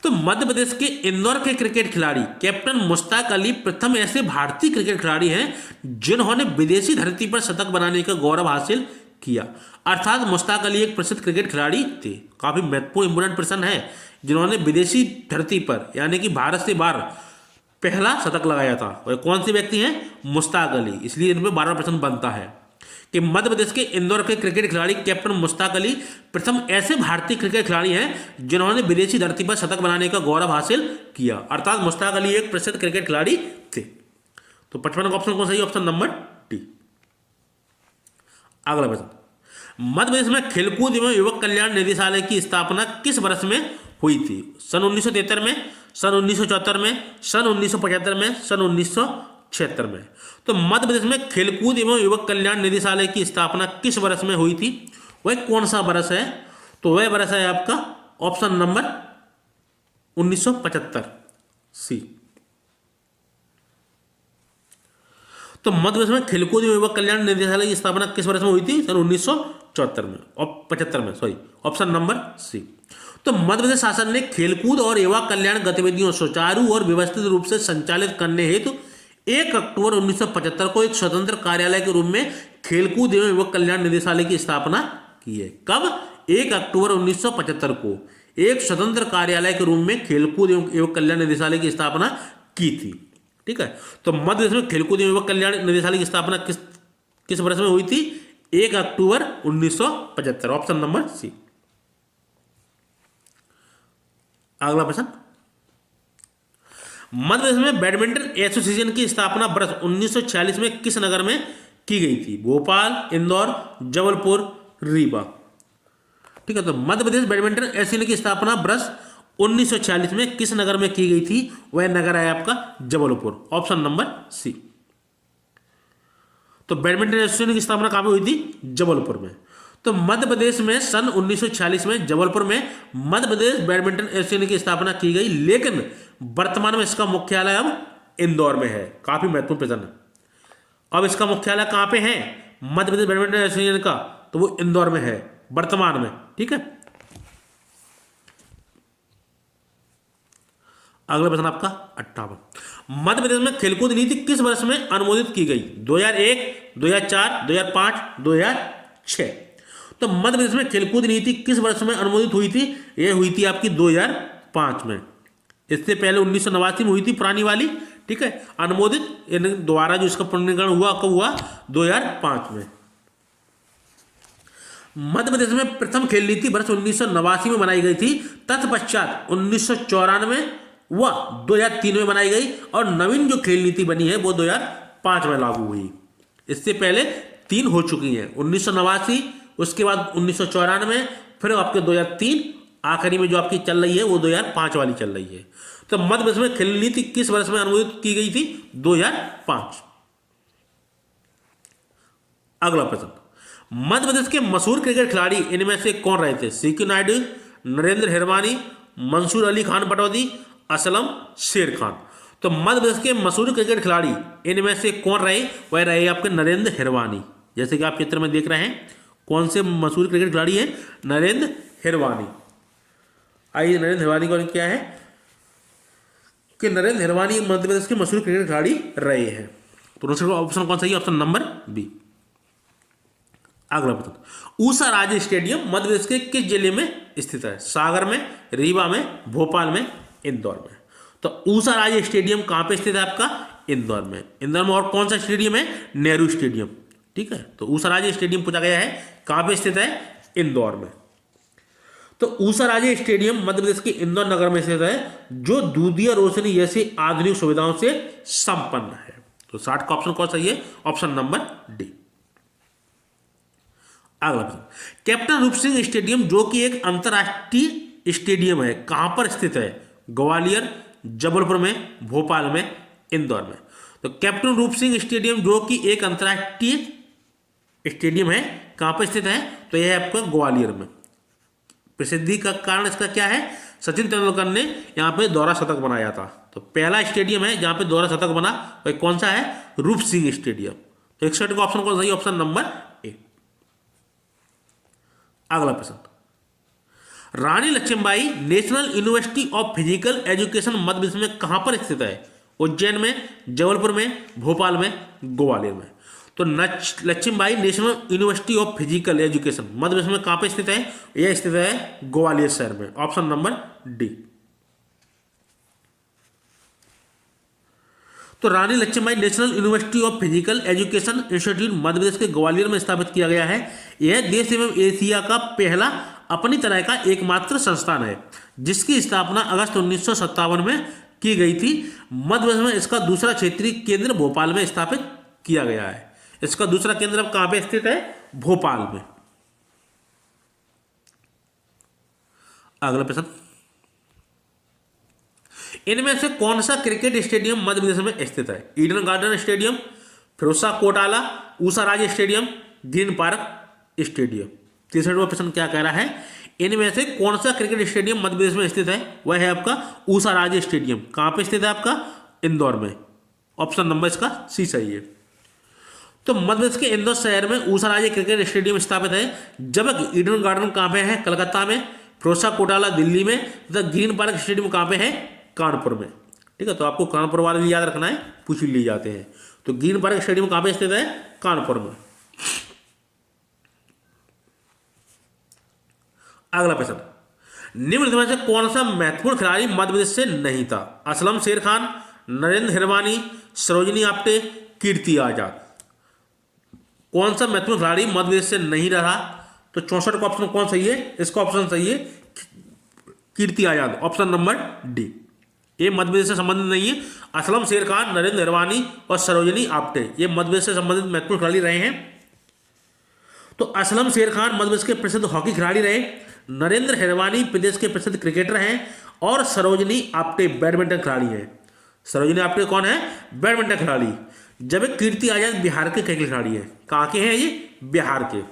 तो मध्य प्रदेश के इंदौर के क्रिकेट खिलाड़ी कैप्टन मुश्ताक अली प्रथम ऐसे भारतीय क्रिकेट खिलाड़ी हैं जिन्होंने विदेशी धरती पर शतक बनाने का गौरव हासिल किया। अर्थात मुश्ताक अली एक प्रसिद्ध क्रिकेट खिलाड़ी थे। काफी महत्वपूर्ण इंपोर्टेंट प्रश्न है, जिन्होंने विदेशी धरती पर यानी कि भारत से बाहर पहला शतक लगाया था। और कौन से व्यक्ति हैं, मुश्ताक अली। इसलिए इन पर 12 प्रश्न बनता है कि मध्य प्रदेश के इंदौर के क्रिकेट खिलाड़ी कैप्टन मुश्ताक अली प्रथम ऐसे भारतीय क्रिकेट खिलाड़ी हैं जिन्होंने विदेशी धरती पर शतक बनाने का गौरव हासिल किया। अर्थात मुश्ताक अली एक प्रसिद्ध क्रिकेट खिलाड़ी थे। तो 55 का ऑप्शन कौन सही, ऑप्शन नंबर डी। अगला प्रश्न, मध्य प्रदेश में खेलकूद एवं युवक कल्याण निदेशालय की स्थापना किस वर्ष में हुई थी, सन 1973 में, सन 1974 में, सन 1975 में, सन 1976 में। तो मध्य प्रदेश में खेलकूद एवं युवक कल्याण निदेशालय की स्थापना किस वर्ष में हुई थी, वह कौन सा वर्ष है, तो वह वर्ष है आपका ऑप्शन नंबर 1975 सी। तो मध्य प्रदेश में खेलकूद एवं युवक कल्याण निदेशालय की स्थापना किस वर्ष में हुई थी, सन 1974 में और 75 में, सॉरी, ऑप्शन नंबर सी। तो मध्य प्रदेश शासन ने खेलकूद और युवा कल्याण गतिविधियों सुचारू और व्यवस्थित रूप से संचालित करने हेतु 1 अक्टूबर 1975 को एक स्वतंत्र कार्यालय के रूप में खेलकूद एवं युवक कल्याण निदेशालय की स्थापना की है। कब, 1 अक्टूबर 1975 को एक स्वतंत्र कार्यालय के रूप में खेलकूद एवं युवक कल्याण निदेशालय की स्थापना की थी। ठीक है, तो मध्य प्रदेश में खेलकूद एवं युवक कल्याण निदेशालय की स्थापना किस वर्ष में हुई थी, 1 अक्टूबर 1975, ऑप्शन नंबर सी। अगला प्रश्न, मध्य प्रदेश में बैडमिंटन एसोसिएशन की स्थापना वर्ष 1946 में किस नगर में की गई थी, भोपाल, इंदौर, जबलपुर, रीवा। ठीक है, तो मध्य प्रदेश बैडमिंटन एसोसिएशन की स्थापना वर्ष 1946 में किस नगर में की गई थी, वह नगर है आपका जबलपुर, ऑप्शन नंबर सी। तो बैडमिंटन एसोसिएशन की स्थापना कहां पे हुई थी, जबलपुर में। तो मध्य प्रदेश में सन 1946 में जबलपुर में मध्य प्रदेश बैडमिंटन एसोसिएशन की स्थापना की गई, लेकिन वर्तमान में इसका मुख्यालय अब इंदौर में है। काफी महत्वपूर्ण प्रश्न है। अब इसका मुख्यालय कहां पे है, मध्य प्रदेश बैडमिंटन एसोसिएशन का, तो वो इंदौर में है वर्तमान में। ठीक है, अगला प्रश्न आपका 58, मध्य प्रदेश में खेलकूद नीति किस वर्ष में अनुमोदित की गई, 2001, 2004, 2005, 2006। तो मध्य प्रदेश में खेलकूद नीति किस वर्ष में अनुमोदित हुई थी, यह हुई थी आपकी 2005 में। इससे पहले 1989 में हुई थी पुरानी वाली। ठीक है, अनुमोदित दोबारा जो इसका पुनरीकरण हुआ कब हुआ, 2005 में। मध्य प्रदेश में प्रथम खेल नीति वर्ष 1989 में बनाई गई थी, तत्पश्चात 1994 व 2003 में बनाई गई और नवीन जो खेल नीति बनी है वो 2005 में लागू हुई। इससे पहले 3 हो चुकी हैं, 1989, उसके बाद 1994, फिर आपके 2003 आखिरी में जो आपकी चल रही है वो 2005 वाली चल रही है। तो मध्य प्रदेश में खेल नीति किस वर्ष में अनुमोदित की गई थी? 2005। अगला प्रश्न, मध्य प्रदेश के मशहूर क्रिकेट खिलाड़ी इनमें से कौन रहे थे? सीके नायडू, नरेंद्र हिरवानी, मंसूर अली खान पटौदी, असलम शेर खान। तो मध्य प्रदेश के मशहूर क्रिकेट खिलाड़ी इनमें से कौन रहे? वह रहे आपके नरेंद्र हिरवानी। जैसे कि आप चित्र में देख रहे हैं, कौन से मशहूर क्रिकेट खिलाड़ी हैं? नरेंद्र हिरवानी। आइए, नरेंद्र हिरवानी का क्या है कि नरेंद्र हिरवानी मध्य प्रदेश के मशहूर क्रिकेट खिलाड़ी रहे हैं। तो ऑप्शन कौन सा है? Option number B. अगला प्रश्न, ऊषा राज्य स्टेडियम मध्य प्रदेश के किस जिले में स्थित है? सागर में, रीवा में, भोपाल में, इंदौर में। तो ऊषा राज्य स्टेडियम कहां पे स्थित है आपका? इंदौर में। इंदौर में और कौन सा स्टेडियम है? नेहरू स्टेडियम। ठीक है, तो ऊषा राज्य स्टेडियम पूछा गया है, कहां पे स्थित है? इंदौर में। तो ऊषा राज्य स्टेडियम मध्य प्रदेश के इंदौर नगर में स्थित है, जो दूधिया रोशनी जैसी आधुनिक सुविधाओं से संपन्न है। तो 60 का ऑप्शन कौन सा है? Option number D. अगला प्रश्न, कैप्टन रूप सिंह स्टेडियम जो कि एक अंतरराष्ट्रीय स्टेडियम है, कहां पर स्थित है? ग्वालियर, जबलपुर में, भोपाल में, इंदौर में। तो कैप्टन रूप सिंह स्टेडियम जो कि एक अंतरराष्ट्रीय स्टेडियम है, कहां पर स्थित है? तो यह है आपका ग्वालियर में। प्रसिद्धि का कारण इसका क्या है? सचिन तेंदुलकर ने यहां पे दोहरा शतक बनाया था। तो पहला स्टेडियम है जहां पे दोहरा शतक बना, वह कौन सा है? रूप सिंह स्टेडियम। तो 61 का ऑप्शन कौन सा है? Option number A. अगला प्रश्न, Rani Lakshmibai national university of physical education Madhya Pradesh में कहां पर स्थित है? उज्जैन में, जबलपुर में, भोपाल में, ग्वालियर में। तो Lakshmibai national university of physical education Madhya Pradesh में कहां पर स्थित है? यह स्थित है ग्वालियर शहर में। Option number D. तो Rani Lakshmibai national university of physical education institute Madhya Pradesh के ग्वालियर में स्थापित किया गया है। यह देश एवं एशिया का पहला अपनी तरह का एकमात्र संस्थान है, जिसकी स्थापना अगस्त 1957 में की गई थी। मध्य प्रदेश में इसका दूसरा क्षेत्रीय केंद्र भोपाल में स्थापित किया गया है। इसका दूसरा केंद्र अब कहां पे स्थित है? भोपाल में। अगला प्रश्न, इनमें से कौन सा क्रिकेट स्टेडियम मध्य प्रदेश में स्थित है? ईडन गार्डन स्टेडियम, फिरोजा कोटाला, ऊषा राज्य स्टेडियम, ग्रीन पार्क स्टेडियम। 63वां प्रश्न क्या कह रहा है? इनमें से कौन सा क्रिकेट स्टेडियम मध्य प्रदेश में स्थित है? वह है आपका ऊषा राज्य स्टेडियम। कहां पे स्थित है आपका? इंदौर में। ऑप्शन नंबर इसका सी सही है। तो मध्य प्रदेश के इंदौर शहर में ऊषा राज्य क्रिकेट स्टेडियम स्थापित है, जबकि ईडन गार्डन कहां पे है? कलकत्ता में, फिरोजा कोटाला दिल्ली में, तथा ग्रीन पार्क स्टेडियम कहां पे है? कानपुर में। ठीक है, तो आपको कानपुर वाले भी याद रखना है, पूछ लिए जाते हैं। तो ग्रीन पार्क स्टेडियम कहां पे स्थित है? कानपुर में। अगला प्रश्न, निम्न में से कौन सा महत्वपूर्ण खिलाड़ी मध्य प्रदेश से नहीं था? असलम शेर खान, नरेंद्र हिरवानी, सरोजनी आप्टे, कीर्ति आजाद। कौन सा महत्वपूर्ण खिलाड़ी मध्य प्रदेश से नहीं रहा? तो 64 का ऑप्शन कौन सही है? इसका ऑप्शन सही है Kirti Azad. Option number D. ये मध्य प्रदेश से संबंधित नहीं है। असलम शेर खान, नरेंद्र हिरवानी और सरोजनी आप्टे ये मध्य प्रदेश से संबंधित महत्वपूर्ण खिलाड़ी रहे हैं। तो असलम शेर खान मध्य प्रदेश के प्रसिद्ध हॉकी खिलाड़ी रहे, नरेंद्र हिरवानी प्रदेश के प्रसिद्ध क्रिकेटर हैं, और सरोजनी आप्टे बैडमिंटन खिलाड़ी हैं। सरोजनी आप्टे कौन है? बैडमिंटन खिलाड़ी। जब कीर्ति आजाद बिहार के क्रिकेट खिलाड़ी है। कहां के हैं ये? बिहार के।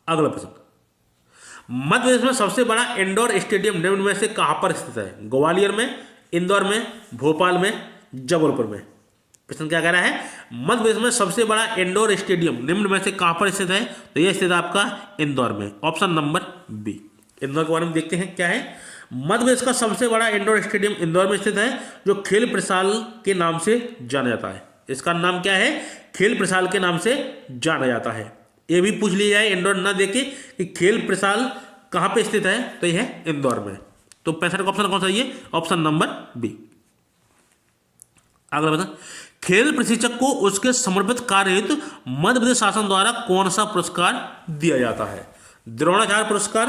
अगला प्रश्न, मध्य प्रदेश में सबसे बड़ा इंडोर स्टेडियम निम्न में से कहां पर स्थित है? ग्वालियर में, इंदौर में, भोपाल में, जबलपुर में। प्रश्न क्या कह रहा है? मध्य प्रदेश में सबसे बड़ा इंडोर स्टेडियम निम्न में से कहां पर स्थित है? तो यह स्थित है आपका इंदौर में। Option number B. इंदौर के बारे में देखते हैं क्या है। मध्य प्रदेश का सबसे बड़ा इंडोर स्टेडियम इंदौर में स्थित है, जो खेल प्रसाल के नाम से जाना जाता है। इसका नाम क्या है? खेल प्रसाल के नाम से जाना जाता है। ये भी पूछ लिया जाए इंदौर ना देके कि खेल प्रसाल कहां पे स्थित है, तो यह है इंदौर में। तो 65 का ऑप्शन कौन सा है? Option number B. अगला बता, खेल प्रशिक्षक को उसके समर्पित कार्य हेतु मध्य प्रदेश शासन द्वारा कौन सा पुरस्कार दिया जाता है? द्रोणाचार्य पुरस्कार,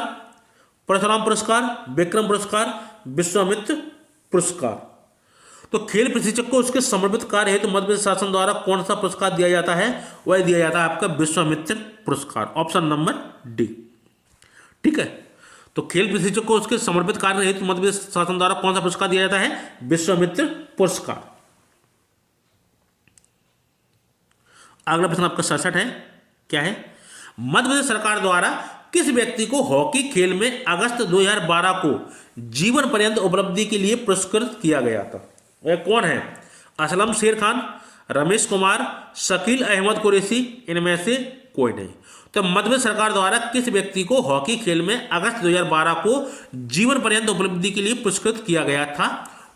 परशुराम पुरस्कार, विक्रम पुरस्कार, विश्वामित्र पुरस्कार। तो खेल प्रशिक्षक को उसके समर्पित कार्य हेतु मध्य प्रदेश शासन द्वारा कौन सा पुरस्कार दिया जाता है? वह दिया जाता है आपका विश्वामित्र पुरस्कार। Option number D. ठीक है। तो खेल प्रशिक्षक को उसके समर्पित कार्य हेतु मध्य प्रदेश शासन द्वारा कौन सा पुरस्कार दिया जाता है? विश्वामित्र पुरस्कार। अगला प्रश्न आपका 67 है, क्या है? मध्य प्रदेश सरकार द्वारा किस व्यक्ति को हॉकी खेल में अगस्त 2012 को जीवन पर्यंत उपलब्धि के लिए पुरस्कृत किया गया था? वह कौन है? असलम शेर खान, रमेश कुमार, शकील अहमद कुरैशी, इनमें से कोई नहीं। तो मध्य प्रदेश सरकार द्वारा किस व्यक्ति को हॉकी खेल में अगस्त 2012 को जीवन पर्यंत उपलब्धि के लिए पुरस्कृत किया गया था?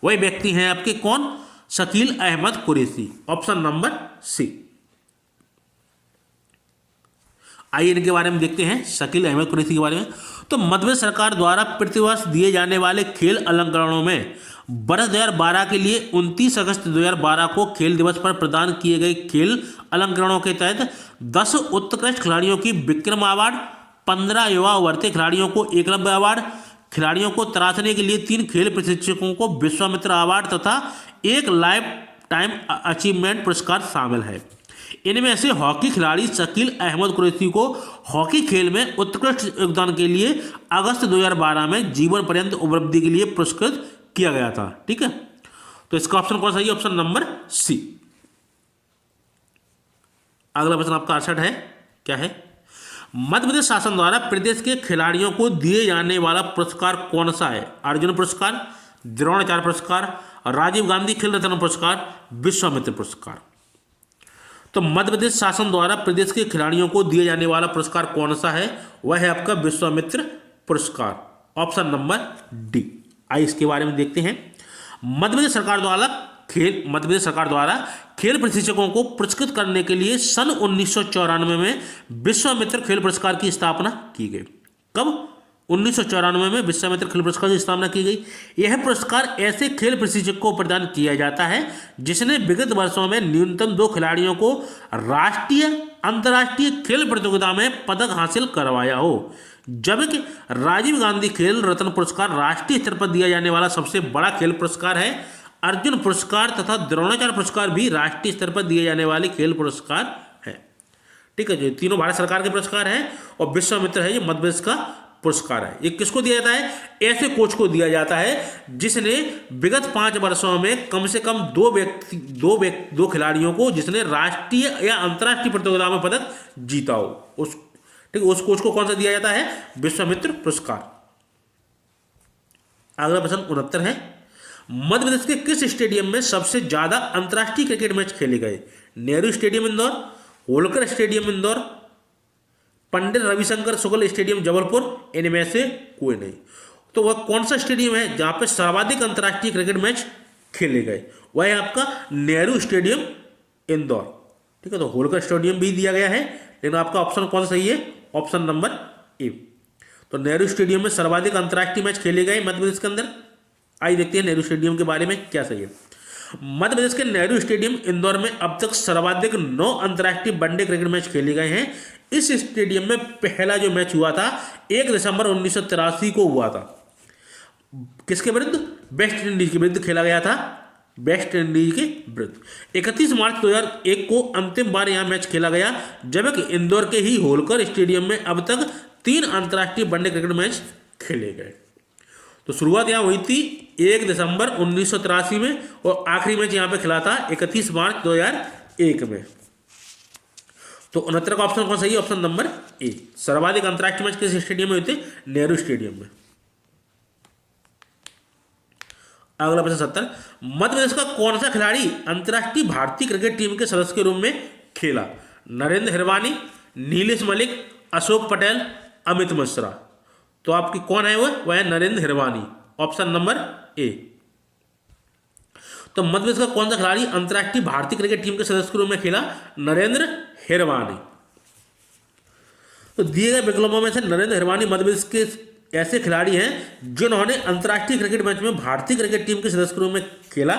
वह व्यक्ति हैं आपके कौन? Shakeel Ahmed Qureshi, option number C. आइए इनके बारे में देखते हैं, शकील अहमद कुरैशी के बारे में। तो मध्य प्रदेश सरकार द्वारा प्रतिवर्ष दिए जाने वाले खेल अलंकरणों में वर्ष 2012 के लिए 29 अगस्त 2012 को खेल दिवस पर प्रदान किए गए खेल अलंकरणों के तहत 10 उत्कृष्ट खिलाड़ियों की विक्रम अवार्ड, 15 युवा उभरते खिलाड़ियों को एकलव्य अवार्ड, खिलाड़ियों को तराशने के लिए 3 खेल प्रशिक्षकों को विश्वामित्र अवार्ड तथा 1 लाइफ टाइम अचीवमेंट पुरस्कार शामिल है। इनमें से हॉकी खिलाड़ी शकील अहमद कुरैशी को हॉकी खेल में उत्कृष्ट योगदान के लिए अगस्त 2012 में जीवन पर्यंत उपलब्धि के लिए पुरस्कृत किया गया था। ठीक है, तो इसका ऑप्शन कौन सा है? Option number C. अगला प्रश्न आपका 68 है, क्या है? मध्य प्रदेश शासन द्वारा प्रदेश के खिलाड़ियों को दिए जाने वाला पुरस्कार कौन सा है? अर्जुन पुरस्कार, द्रोणाचार्य पुरस्कार, राजीव गांधी खेल रत्न पुरस्कार, विश्वामित्र पुरस्कार। तो मध्य प्रदेश शासन द्वारा प्रदेश के खिलाड़ियों को दिए जाने वाला पुरस्कार कौन सा है? वह है आपका विश्वामित्र पुरस्कार, ऑप्शन नंबर डी। आइए इसके बारे में देखते हैं। मध्य प्रदेश सरकार द्वारा खेल प्रशिक्षकों को पुरस्कृत करने के लिए सन 1994 में विश्वामित्र खेल पुरस्कार की स्थापना की गई। कब? 1994 में विश्वामित्र खेल पुरस्कार की स्थापना की गई। यह पुरस्कार ऐसे खेल प्रशिक्षक को प्रदान किया जाता है जिसने विगत वर्षों में न्यूनतम 2 खिलाड़ियों को राष्ट्रीय अंतर्राष्ट्रीय खेल प्रतियोगिता में पदक हासिल करवाया हो, जबकि राजीव गांधी खेल रत्न पुरस्कार राष्ट्रीय स्तर पर दिया जाने वाला सबसे बड़ा खेल पुरस्कार है। अर्जुन पुरस्कार तथा द्रोणाचार्य पुरस्कार भी राष्ट्रीय स्तर पर दिए जाने वाले खेल पुरस्कार है। ठीक है, जो तीनों भारत सरकार के पुरस्कार हैं और विश्वामित्र है ये मध्य प्रदेश का पुरस्कार है। ये किसको दिया जाता है? ऐसे कोच को दिया जाता है जिसने विगत 5 वर्षों में कम से कम 2 खिलाड़ियों को जिसने राष्ट्रीय या अंतर्राष्ट्रीय प्रतियोगिता में पदक जीता हो, उस कोच को कौन सा दिया जाता है? विश्वामित्र पुरस्कार। अगला प्रश्न 69 है, मध्य प्रदेश के किस स्टेडियम में सबसे ज्यादा अंतर्राष्ट्रीय क्रिकेट मैच खेले गए? Nehru stadium Indore, Holkar stadium Indore, Pandit Ravishankar Shukla stadium Jabalpur, इनमें से कोई नहीं। तो वह कौन सा स्टेडियम है जहां पे सर्वाधिक अंतर्राष्ट्रीय क्रिकेट मैच खेले गए? वह है आपका नेहरू स्टेडियम इंदौर। ठीक है, तो होलकर स्टेडियम भी दिया गया है, लेकिन आपका ऑप्शन कौन सा सही है? ऑप्शन नंबर ए। तो नेहरू स्टेडियम में सर्वाधिक अंतर्राष्ट्रीय मैच खेले गए मध्य प्रदेश के अंदर। आइए देखते हैं नेहरू स्टेडियम के बारे में क्या सही है। मध्य प्रदेश के नेहरू स्टेडियम इंदौर में अब तक सर्वाधिक 9 अंतर्राष्ट्रीय वनडे क्रिकेट मैच खेले गए हैं। इस स्टेडियम में पहला जो मैच हुआ था 1 दिसंबर 1983 को हुआ था। किसके विरुद्ध? वेस्ट इंडीज के विरुद्ध खेला गया था, वेस्ट इंडीज के विरुद्ध। 31 मार्च 2001 को अंतिम बार यहां मैच खेला गया, जबकि इंदौर के ही होलकर स्टेडियम में अब तक 3 अंतर्राष्ट्रीय वनडे क्रिकेट मैच खेले गए। तो शुरुआत यहाँ हुई थी 1 दिसंबर 1983 में और आखिरी मैच यहाँ पे खेला था 31 मार्च 2001 में। तो 69 का ऑप्शन कौन सही है? ऑप्शन नंबर ए। सर्वाधिक अंतर्राष्ट्रीय मैच किस स्टेडियम में हुए थे? नेहरू स्टेडियम में। अगला प्रश्न 70, मध्य प्रदेश का कौन सा खिलाड़ी अंतर्राष्ट्रीय भारतीय क्रिकेट टीम के सदस्य के रूप में खेला? नरेंद्र हिरवानी, नीलेश मलिक, अशोक पटेल, अमित मिश्रा। तो आपकी कौन है वह है नरेंद्र हिरवानी, ऑप्शन नंबर ए। तो मध्य प्रदेश का कौन सा खिलाड़ी अंतर्राष्ट्रीय भारतीय क्रिकेट टीम के सदस्य के रूप में खेला? नरेंद्र हिरवानी। तो दिए गए विकल्पों में से नरेंद्र हिरवानी मध्य प्रदेश के ऐसे खिलाड़ी हैं जिन्होंने अंतर्राष्ट्रीय क्रिकेट मैच में भारतीय क्रिकेट टीम के सदस्य के रूप में खेला।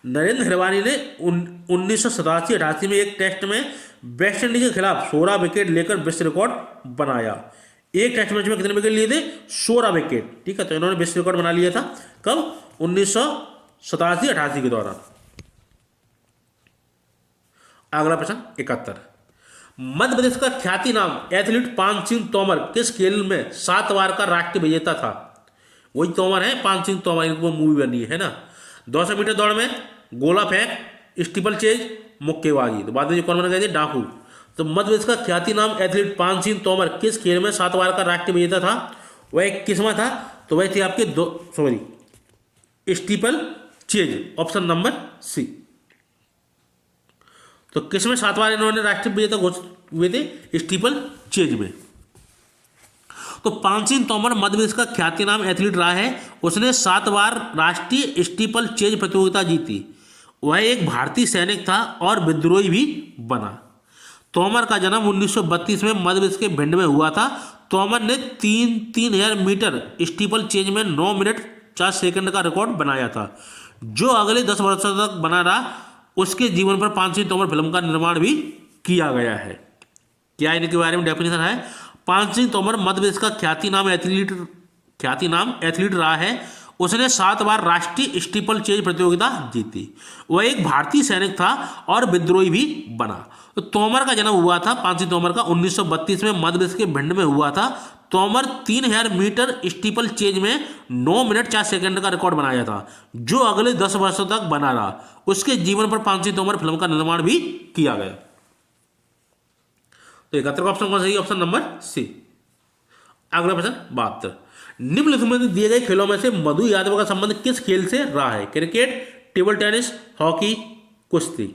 नरेंद्र हिरवानी ने 1987-88 में एक टेस्ट में वेस्ट इंडीज के खिलाफ 16 विकेट लेकर विश्व रिकॉर्ड बनाया। एक टेस्ट मैच में कितने विकेट लिए थे? 16 विकेट। ठीक है, तो इन्होंने विश्व रिकॉर्ड बना लिया था कब? 1987-88 के दौरान। अगला प्रश्न 71, मध्य प्रदेश का ख्याति नाम एथलीट पान सिंह तोमर किस खेल में 7 बार का राष्ट्रीय विजेता था? वही तोमर है, पान सिंह तोमर, इनको मूवी बनी है ना। 200 मीटर दौड़ में, गोला फेंक, स्टीपल चेज, मुक्केबाजी। तो बाद में कौन बना गए थे? डाकू। तो मध्य प्रदेश का ख्याति नाम एथलीट पान सिंह तोमर किस खेल में 7 बार का राष्ट्रीय विजेता था? वह किसमें था? तो वह थे आपके steeplechase, option number C. तो किसमें 7 बार इन्होंने राष्ट्रीय विजेता घोषित हुए थे? स्टीपल चेज में। तो पान सिंह तोमर मध्य प्रदेश का ख्याति नाम एथलीट रहा है। उसने 7 बार राष्ट्रीय स्टीपल चेज प्रतियोगिता जीती। वह एक भारतीय सैनिक था और विद्रोही भी बना। तोमर का जन्म 1932 में मध्य प्रदेश के भिंड में हुआ था। तोमर ने 3000 मीटर स्टीपल चेज में 9 मिनट 4 सेकंड का रिकॉर्ड बनाया था, जो अगले 10 वर्षों तक बना रहा। उसके जीवन पर पान सिंह तोमर फिल्म का निर्माण भी किया गया है। क्या इनके बारे में डेफिनेशन है? पान सिंह तोमर मध्य प्रदेश का ख्याति नाम एथलीट रहा है। उसने 7 बार राष्ट्रीय स्टीपल चेज प्रतियोगिता जीती। वह एक भारतीय सैनिक था और विद्रोही भी बना। तो तोमर का जन्म हुआ था, पान सिंह तोमर का 1932 में मध्य प्रदेश के भिंड में हुआ था। तोमर 3000 मीटर स्टीपल चेज में 9 मिनट 4 सेकंड का रिकॉर्ड बनाया था, जो अगले 10 वर्षों तक बना रहा। उसके जीवन पर पान सिंह तोमर फिल्म का निर्माण भी किया गया। तो 71 का ऑप्शन कौन सही? Option number C. अगला प्रश्न 72, निम्नलिखित में दिए गए खेलों में से मधु यादव का संबंध किस खेल से रहा है? क्रिकेट, टेबल टेनिस, हॉकी, कुश्ती।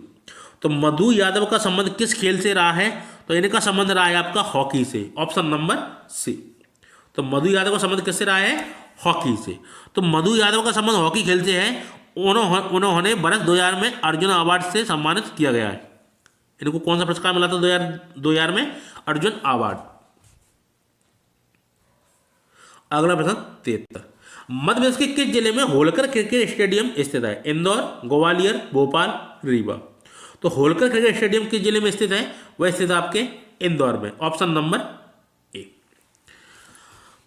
तो मधु यादव का संबंध किस खेल से रहा है? तो इनका संबंध रहा है आपका हॉकी से, ऑप्शन नंबर सी। तो मधु यादव का संबंध किससे रहा है? हॉकी से। तो मधु यादव का संबंध हॉकी खेल से है। उन्होंने वर्ष 2000 में अर्जुन अवार्ड से सम्मानित किया गया है। इनको कौन सा पुरस्कार मिला था 2000 में? अर्जुन अवार्ड। अगला प्रश्न 73, मध्य प्रदेश के किस जिले में होलकर क्रिकेट स्टेडियम स्थित है? इंदौर, ग्वालियर, भोपाल, रीवा। तो होलकर क्रिकेट स्टेडियम किस जिले में स्थित है? वह स्थित है आपके इंदौर में, ऑप्शन नंबर ए।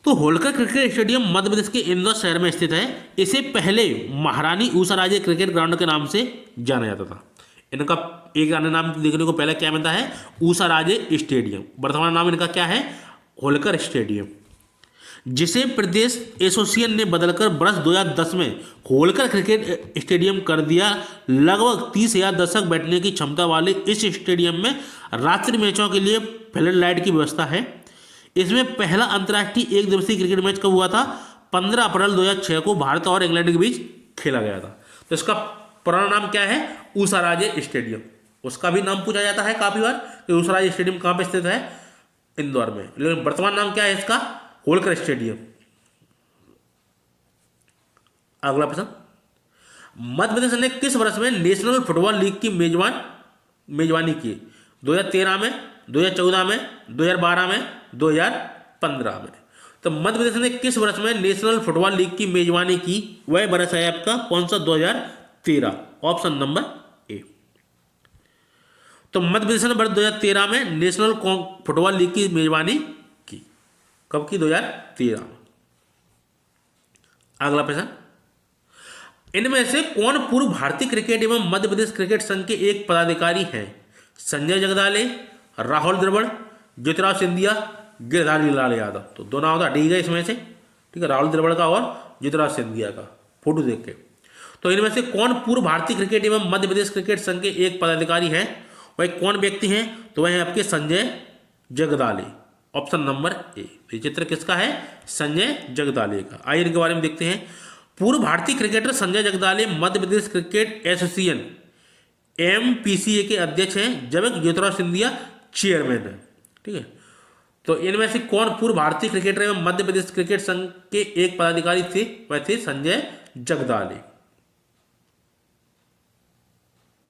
तो होलकर क्रिकेट स्टेडियम मध्य प्रदेश के इंदौर शहर में स्थित है। इसे पहले महारानी उषाराजे क्रिकेट ग्राउंड के नाम से जाना जाता था। इनका एक अन्य नाम देखने को पहले क्या मिलता है? उषाराजे स्टेडियम। वर्तमान नाम इनका क्या है? होलकर स्टेडियम, जिसे प्रदेश एसोसिएशन ने बदलकर वर्ष 2010 में होलकर क्रिकेट स्टेडियम कर दिया। लगभग 30,000 दर्शक बैठने की क्षमता वाले इस स्टेडियम में रात्रि मैचों के लिए फ्लड लाइट की व्यवस्था है। इसमें पहला अंतर्राष्ट्रीय एक दिवसीय क्रिकेट मैच कब हुआ था? 15 अप्रैल 2006 को भारत और इंग्लैंड के बीच खेला गया था। तो इसका पुराना नाम क्या है? उषाराजे स्टेडियम। उसका भी नाम पूछा जाता है काफी बार कि उषाराजे स्टेडियम कहाँ पे स्थित है? इंदौर में। लेकिन वर्तमान नाम क्या है इसका? होलकर स्टेडियम। अगला प्रश्न, मध्य प्रदेश ने किस वर्ष में नेशनल फुटबॉल लीग की मेजबानी की? 2013 में, 2014 में, 2012 में, 2015 में। तो मध्य प्रदेश ने किस वर्ष में नेशनल फुटबॉल लीग की मेजबानी की? वह वर्ष है आपका कौन सा? 2013, ऑप्शन नंबर ए। तो मध्य प्रदेश ने वर्ष 2013 में नेशनल फुटबॉल लीग की मेजबानी की। कब की? 2013। अगला प्रश्न, इनमें से कौन पूर्व भारतीय क्रिकेट एवं मध्य प्रदेश क्रिकेट संघ के एक पदाधिकारी हैं? संजय जगदाले, राहुल द्रविड़, ज्योतिराव सिंधिया, गिरधारी लाल यादव। तो दो नाम हटा दिए गए इसमें से, ठीक है, राहुल द्रविड़ का और ज्योतिराव सिंधिया का। फोटो देख के तो इनमें से कौन पूर्व भारतीय क्रिकेट एवं मध्य प्रदेश क्रिकेट संघ के एक पदाधिकारी हैं? वह कौन व्यक्ति हैं? तो वह है आपके संजय जगदाले, ऑप्शन नंबर ए। ये चित्र किसका है? संजय जगदाले का। आइए इनके बारे में देखते हैं। पूर्व भारतीय cricketer Sanjay Jagdale Madhya Pradesh cricket association MPCA के अध्यक्ष हैं, जबकि ज्योतिराव सिंधिया चेयरमैन है। ठीक है, तो इनमें से कौन पूर्व भारतीय क्रिकेटर एवं मध्य प्रदेश क्रिकेट संघ के एक पदाधिकारी थे? वह थे संजय जगदाले।